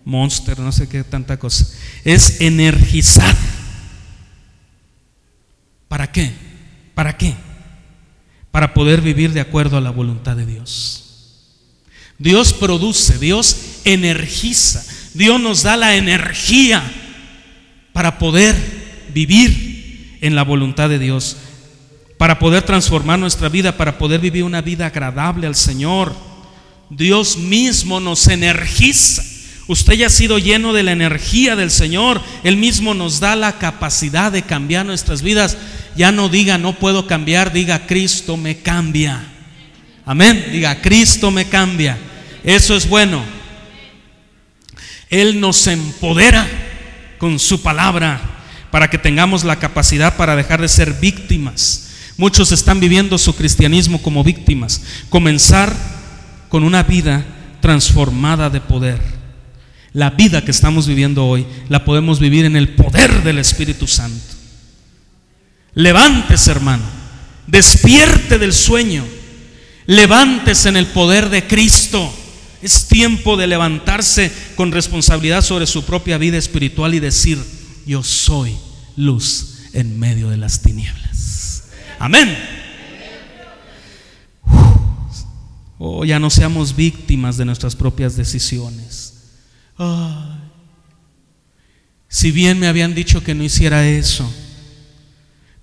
Speaker 1: Monster, no sé qué tanta cosa. Es energizar. ¿Para qué? ¿Para qué? Para poder vivir de acuerdo a la voluntad de Dios. Dios produce, Dios energiza, Dios nos da la energía para poder vivir en la voluntad de Dios, para poder transformar nuestra vida, para poder vivir una vida agradable al Señor. Dios mismo nos energiza. Usted ya ha sido lleno de la energía del Señor. Él mismo nos da la capacidad de cambiar nuestras vidas. Ya no diga no puedo cambiar, diga Cristo me cambia. Amén, diga Cristo me cambia. Eso es bueno. Él nos empodera con su palabra para que tengamos la capacidad para dejar de ser víctimas. Muchos están viviendo su cristianismo como víctimas. Comenzar con una vida transformada de poder. La vida que estamos viviendo hoy la podemos vivir en el poder del Espíritu Santo. Levántese, hermano, despierte del sueño, levántese en el poder de Cristo. Es tiempo de levantarse con responsabilidad sobre su propia vida espiritual y decir: yo soy luz en medio de las tinieblas. Amén. Oh, ya no seamos víctimas de nuestras propias decisiones. Ay, si bien me habían dicho que no hiciera eso,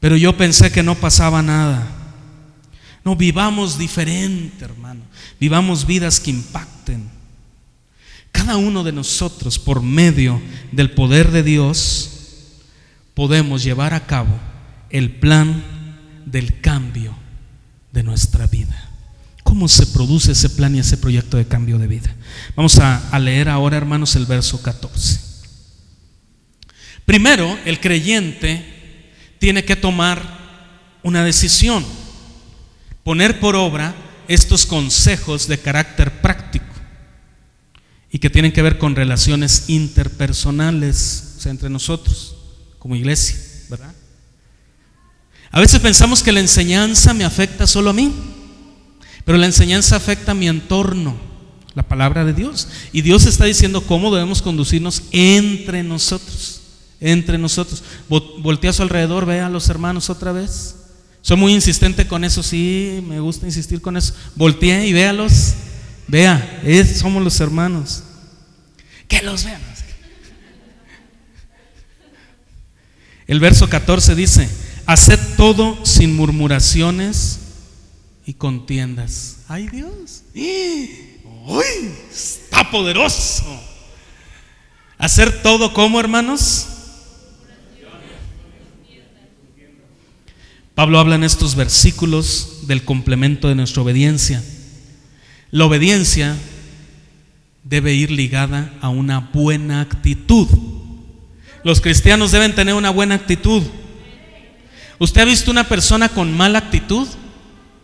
Speaker 1: pero yo pensé que no pasaba nada. No, vivamos diferente, hermano. Vivamos vidas que impacten. Cada uno de nosotros, por medio del poder de Dios, podemos llevar a cabo el plan del cambio de nuestra vida. ¿Cómo se produce ese plan y ese proyecto de cambio de vida? Vamos a leer ahora, hermanos, el verso 14. Primero, el creyente tiene que tomar una decisión, poner por obra estos consejos de carácter práctico y que tienen que ver con relaciones interpersonales, o sea, entre nosotros como iglesia, ¿verdad? A veces pensamos que la enseñanza me afecta solo a mí, pero la enseñanza afecta a mi entorno, la palabra de Dios. Y Dios está diciendo cómo debemos conducirnos entre nosotros. Entre nosotros. Voltea a su alrededor, vea a los hermanos otra vez. Soy muy insistente con eso, sí, me gusta insistir con eso. Voltee y véalos. Vea, somos los hermanos. Que los vean. El verso 14 dice: haced todo sin murmuraciones y contiendas. ¡Ay, Dios! ¡Uy! Está poderoso. Hacer todo como, hermanos. Pablo habla en estos versículos del complemento de nuestra obediencia. La obediencia debe ir ligada a una buena actitud. Los cristianos deben tener una buena actitud. ¿Usted ha visto una persona con mala actitud?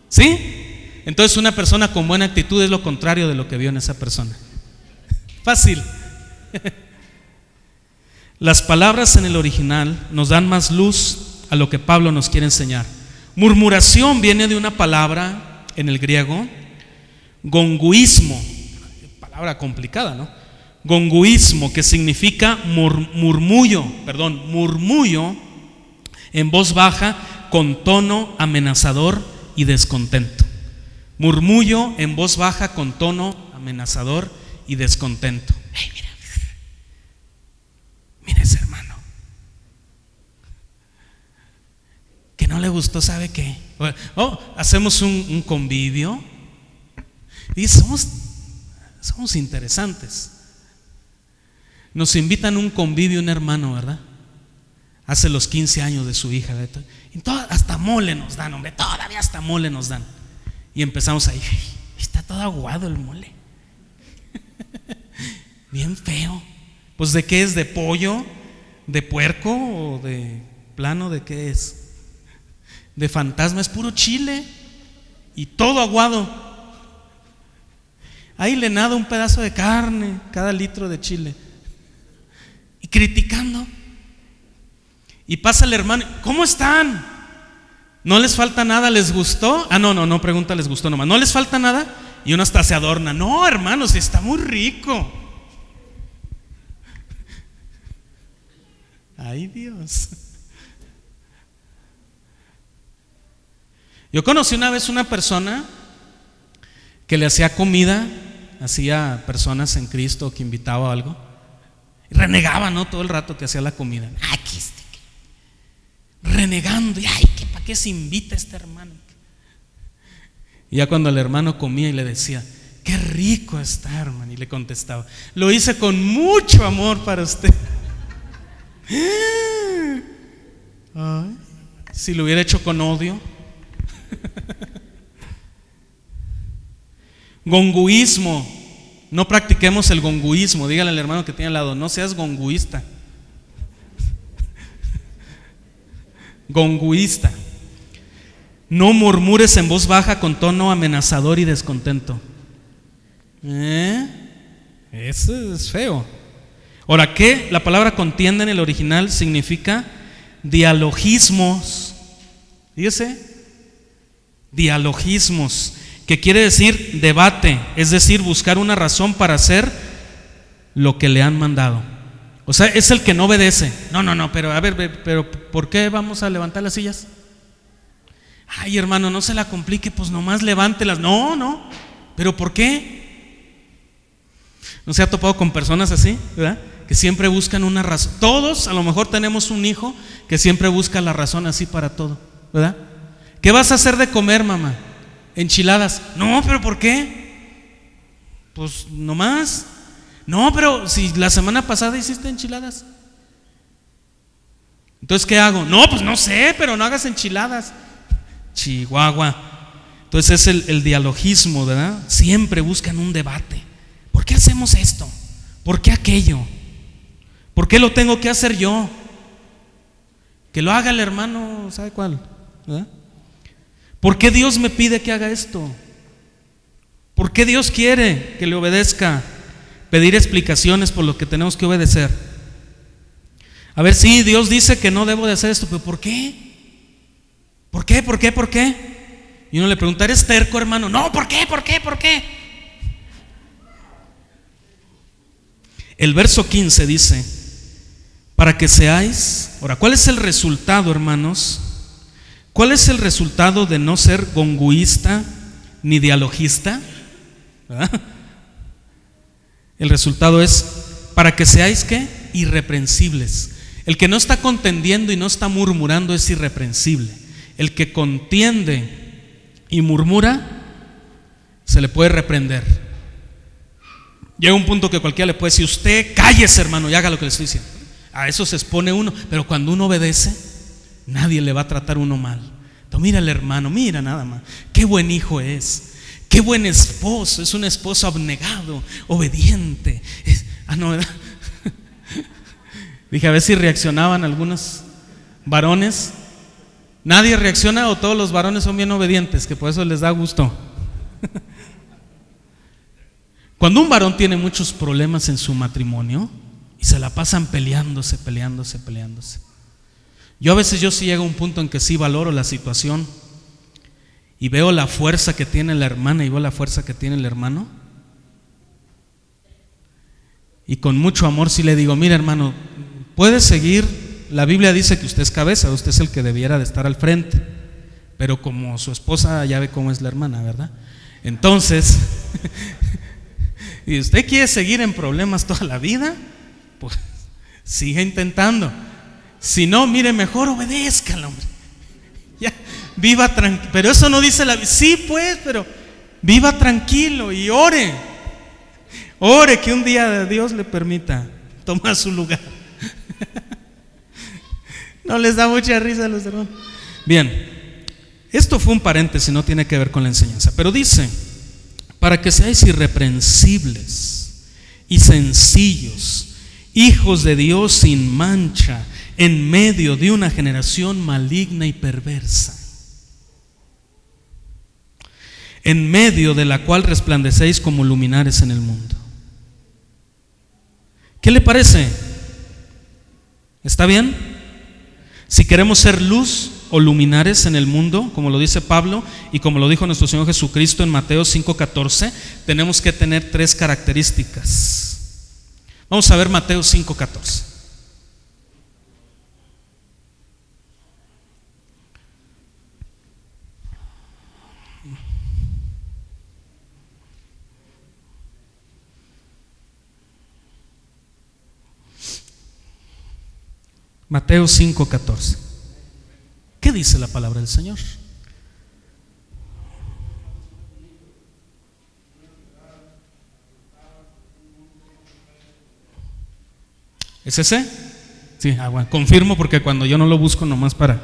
Speaker 1: ¿Sí? Entonces una persona con buena actitud es lo contrario de lo que vio en esa persona. Fácil. Las palabras en el original nos dan más luz a lo que Pablo nos quiere enseñar. Murmuración viene de una palabra en el griego, gonguismo, palabra complicada, ¿no? Gonguismo, que significa murmullo en voz baja con tono amenazador y descontento. Murmullo en voz baja con tono amenazador y descontento. Hey, mira ese hermano que no le gustó, ¿sabe qué? Hacemos un convivio y somos interesantes. Nos invitan a un convivio un hermano, ¿verdad? Hace los 15 años de su hija, ¿verdad? Y hasta mole nos dan, hombre, todavía hasta mole nos dan. Y empezamos ahí, está todo aguado el mole. Bien feo. Pues ¿de qué es? ¿De pollo? ¿De puerco? ¿O de plano? ¿De qué es? De fantasma, es puro chile y todo aguado. Ahí le nada un pedazo de carne, cada litro de chile. Y criticando. Y pasa el hermano, ¿cómo están? ¿No les falta nada? ¿Les gustó? No pregunta, ¿les gustó nomás? ¿No les falta nada? Y uno hasta se adorna. No, hermanos, está muy rico. Ay, Dios. Yo conocí una vez una persona que le hacía comida, hacía personas en Cristo, que invitaba algo, y renegaba, ¿no? Todo el rato que hacía la comida. Aquí está, renegando, y ay, ¿para qué se invita a este hermano? Y ya cuando el hermano comía y le decía, qué rico está, hermano, y le contestaba, lo hice con mucho amor para usted. Ay, si lo hubiera hecho con odio. Gonguismo. No practiquemos el gonguismo. Dígale al hermano que tiene al lado, no seas gonguista. Gonguista. No murmures en voz baja con tono amenazador y descontento. Eso es feo. Ahora, ¿qué? La palabra contienda en el original significa dialogismos. Fíjese, dialogismos, que quiere decir debate, es decir, buscar una razón para hacer lo que le han mandado. O sea, es el que no obedece. No, pero a ver, pero ¿por qué vamos a levantar las sillas? Ay, hermano, no se la complique, pues nomás levántelas. No, pero ¿por qué? ¿No se ha topado con personas así, verdad? Que siempre buscan una razón. Todos a lo mejor tenemos un hijo que siempre busca la razón así para todo, ¿verdad? ¿Qué vas a hacer de comer, mamá? Enchiladas. No, pero ¿por qué? Pues nomás. No, pero si la semana pasada hiciste enchiladas. Entonces, ¿qué hago? No, pues no sé, pero no hagas enchiladas. Chihuahua. Entonces es el dialogismo, ¿verdad? Siempre buscan un debate. ¿Por qué hacemos esto? ¿Por qué aquello? ¿Por qué lo tengo que hacer yo? Que lo haga el hermano, ¿sabe cuál? ¿Verdad? ¿Por qué Dios me pide que haga esto? ¿Por qué Dios quiere que le obedezca? Pedir explicaciones por lo que tenemos que obedecer. A ver, sí, Dios dice que no debo de hacer esto, pero ¿por qué? ¿Por qué? Y uno le pregunta, ¿eres terco, hermano? No, ¿por qué? El verso 15 dice, para que seáis. Ahora, ¿cuál es el resultado, hermanos? ¿Cuál es el resultado de no ser gonguista ni dialogista? ¿Verdad? El resultado es para que seáis ¿qué? Irreprensibles. El que no está contendiendo y no está murmurando es irreprensible. El que contiende y murmura se le puede reprender. Llega un punto que cualquiera le puede decir, usted cállese, hermano, y haga lo que le estoy diciendo. A eso se expone uno, pero cuando uno obedece, nadie le va a tratar uno mal. Entonces, mira al hermano, mira nada más, qué buen hijo es, qué buen esposo, es un esposo abnegado, obediente. No, ¿verdad? Dije, a ver si reaccionaban algunos varones. ¿Nadie reacciona o todos los varones son bien obedientes, que por eso les da gusto? Cuando un varón tiene muchos problemas en su matrimonio y se la pasan peleándose. Yo a veces sí llego a un punto en que sí valoro la situación y veo la fuerza que tiene la hermana y veo la fuerza que tiene el hermano, y con mucho amor sí le digo: mira, hermano, puede seguir, la Biblia dice que usted es cabeza, usted es el que debiera de estar al frente, pero como su esposa ya ve cómo es la hermana, ¿verdad? Entonces, y usted quiere seguir en problemas toda la vida, pues siga intentando. Si no, mire, mejor obedézcala, hombre. Ya, viva tranquilo. Pero eso no dice la Biblia. Sí, pues, pero viva tranquilo y ore. Ore que un día Dios le permita tomar su lugar. ¿No les da mucha risa a los hermanos? Bien, esto fue un paréntesis, no tiene que ver con la enseñanza. Pero dice: para que seáis irreprensibles y sencillos, hijos de Dios sin mancha, en medio de una generación maligna y perversa, en medio de la cual resplandecéis como luminares en el mundo. ¿Qué le parece? ¿Está bien? Si queremos ser luz o luminares en el mundo, como lo dice Pablo y como lo dijo nuestro Señor Jesucristo en Mateo 5:14, tenemos que tener 3 características. Vamos a ver Mateo 5:14. Mateo 5:14. ¿Qué dice la palabra del Señor? ¿Es ese? Sí, bueno, confirmo, porque cuando yo no lo busco nomás para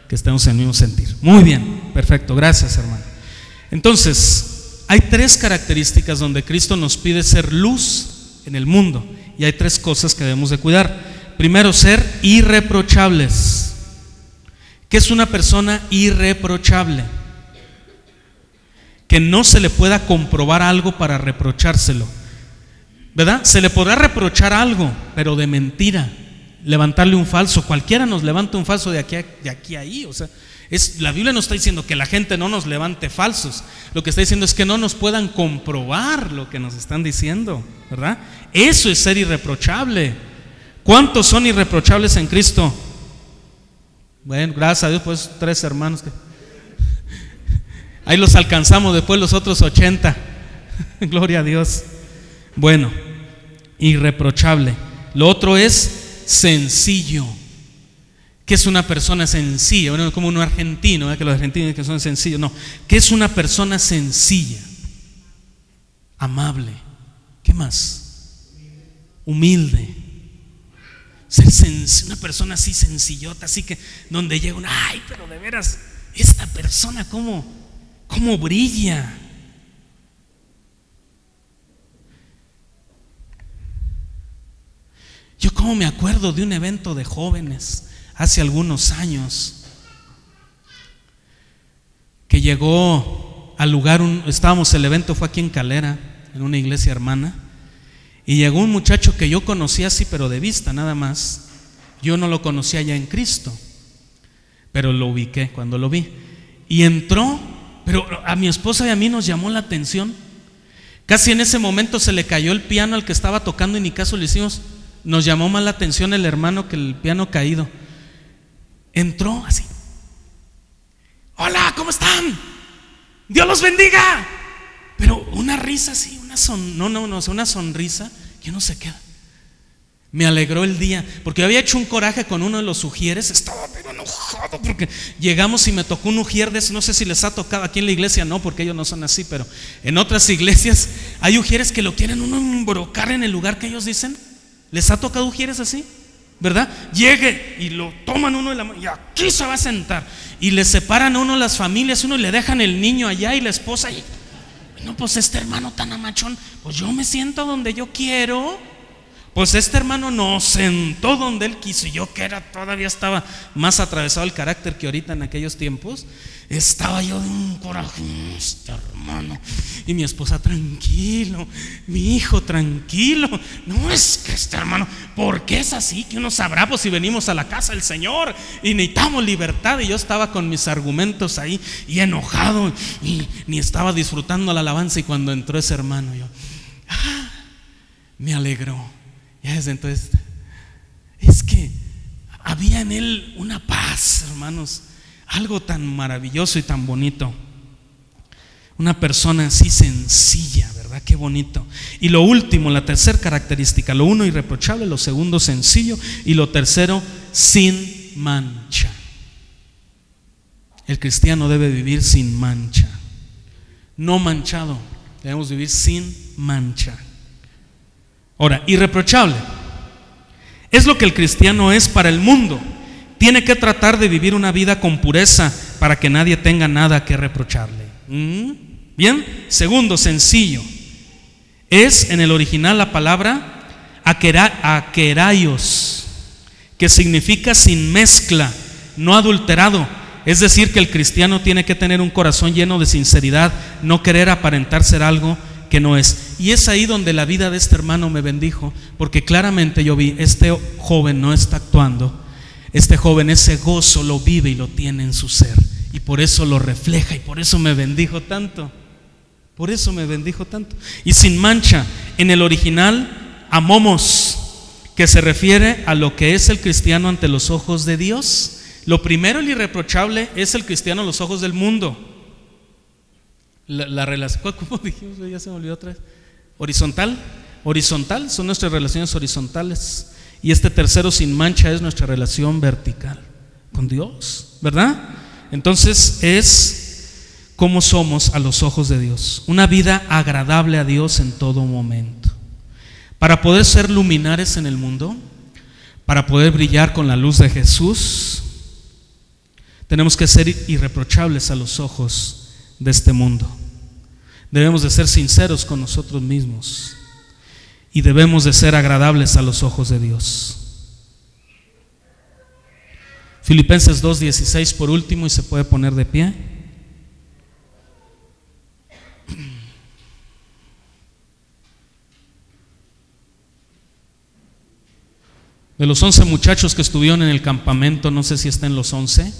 Speaker 1: que estemos en el mismo sentir. Muy bien, perfecto, gracias, hermano. Entonces, hay 3 características donde Cristo nos pide ser luz en el mundo, y hay 3 cosas que debemos de cuidar. Primero, ser irreprochables. ¿Qué es una persona irreprochable? Que no se le pueda comprobar algo para reprochárselo, ¿verdad? Se le podrá reprochar algo, pero de mentira, levantarle un falso. Cualquiera nos levanta un falso de aquí a ahí. O sea, la Biblia no está diciendo que la gente no nos levante falsos. Lo que está diciendo es que no nos puedan comprobar lo que nos están diciendo, ¿verdad? Eso es ser irreprochable. ¿Cuántos son irreprochables en Cristo? Bueno, gracias a Dios, pues 3 hermanos que ahí los alcanzamos, después los otros 80. Gloria a Dios. Bueno, irreprochable. Lo otro es sencillo. ¿Qué es una persona sencilla? Bueno, como un argentino, ¿verdad? Que los argentinos que son sencillos. No, ¿qué es una persona sencilla? Amable. ¿Qué más? Humilde. Ser una persona así sencillota, así que donde llega una, ay, pero de veras, esta persona cómo brilla. Yo como me acuerdo de un evento de jóvenes hace algunos años, que llegó al lugar, el evento fue aquí en Calera, en una iglesia hermana. Y llegó un muchacho que yo conocía así, pero de vista nada más. Yo no lo conocía ya en Cristo, pero lo ubiqué cuando lo vi. Y entró, pero a mi esposa y a mí nos llamó la atención. Casi en ese momento se le cayó el piano al que estaba tocando y ni caso le hicimos. Nos llamó más la atención el hermano que el piano caído. Entró así: hola, ¿cómo están? Dios los bendiga. Pero una risa así, una sonrisa que no se queda. Me alegró el día, porque había hecho un coraje con uno de los ujieres. Estaba pero enojado porque llegamos y me tocó un ujier de eso. No sé si les ha tocado aquí en la iglesia, no, porque ellos no son así, pero en otras iglesias hay ujieres que lo quieren uno embrocar en el lugar que ellos dicen. ¿Les ha tocado ujieres así? ¿Verdad? Llegue y lo toman uno de la mano y aquí se va a sentar, y le separan a uno las familias, uno le dejan el niño allá y la esposa y no, pues este hermano tan amachón, pues yo me siento donde yo quiero. Pues este hermano nos sentó donde él quiso. Y yo, que todavía estaba más atravesado el carácter que ahorita en aquellos tiempos, estaba yo de un coraje, este hermano. Y mi esposa, tranquilo, mi hijo, tranquilo. No, es que este hermano, ¿por qué es así? Que uno sabrá, pues si venimos a la casa del Señor y necesitamos libertad. Y yo estaba con mis argumentos ahí y enojado, y ni estaba disfrutando la alabanza. Y cuando entró ese hermano, yo me alegró. Ya desde entonces, es que había en él una paz, hermanos, algo tan maravilloso y tan bonito. Una persona así sencilla, ¿verdad? Qué bonito. Y lo último, la tercera característica: lo uno, irreprochable; lo segundo, sencillo; y lo tercero, sin mancha. El cristiano debe vivir sin mancha, no manchado. Debemos vivir sin mancha. Ahora, irreprochable es lo que el cristiano es para el mundo. Tiene que tratar de vivir una vida con pureza para que nadie tenga nada que reprocharle. Bien. Segundo, sencillo. Es en el original la palabra akeraios, que significa sin mezcla, no adulterado. Es decir, que el cristiano tiene que tener un corazón lleno de sinceridad, no querer aparentar ser algo que no es. Y es ahí donde la vida de este hermano me bendijo, porque claramente yo vi, este joven no está actuando, este joven ese gozo lo vive y lo tiene en su ser, y por eso lo refleja, y por eso me bendijo tanto. Por eso me bendijo tanto. Y sin mancha, en el original, amomos, que se refiere a lo que es el cristiano ante los ojos de Dios. Lo primero, el irreprochable, es el cristiano a los ojos del mundo. La relación, ¿cómo dijimos? Ya se me olvidó otra vez. Horizontal son nuestras relaciones horizontales. Y este tercero, sin mancha, es nuestra relación vertical con Dios, ¿verdad? Entonces es como somos a los ojos de Dios, una vida agradable a Dios en todo momento. Para poder ser luminares en el mundo, para poder brillar con la luz de Jesús, tenemos que ser irreprochables a los ojos de este mundo. Debemos de ser sinceros con nosotros mismos y debemos de ser agradables a los ojos de Dios. Filipenses 2:16 por último, y se puede poner de pie. De los 11 muchachos que estuvieron en el campamento, no sé si están los 11.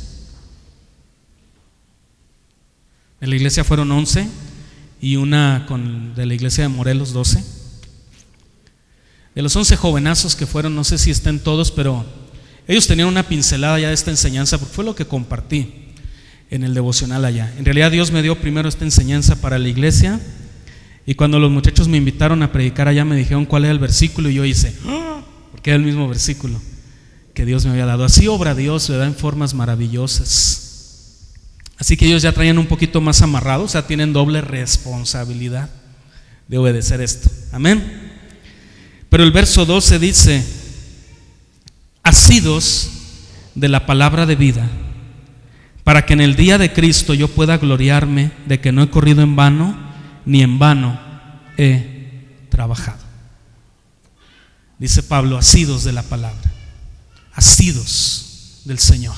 Speaker 1: De la iglesia fueron 11 y una de la iglesia de Morelos 12. De los 11 jovenazos que fueron, no sé si estén todos, pero ellos tenían una pincelada ya de esta enseñanza, porque fue lo que compartí en el devocional allá. En realidad Dios me dio primero esta enseñanza para la iglesia, y cuando los muchachos me invitaron a predicar allá me dijeron cuál era el versículo, y yo hice, porque era el mismo versículo que Dios me había dado. Así obra Dios, ¿verdad? En formas maravillosas. Así que ellos ya traían un poquito más amarrados, o sea, tienen doble responsabilidad de obedecer esto. Amén. Pero el verso 12 dice: asidos de la palabra de vida, para que en el día de Cristo yo pueda gloriarme de que no he corrido en vano, ni en vano he trabajado. Dice Pablo, asidos de la palabra, asidos del Señor.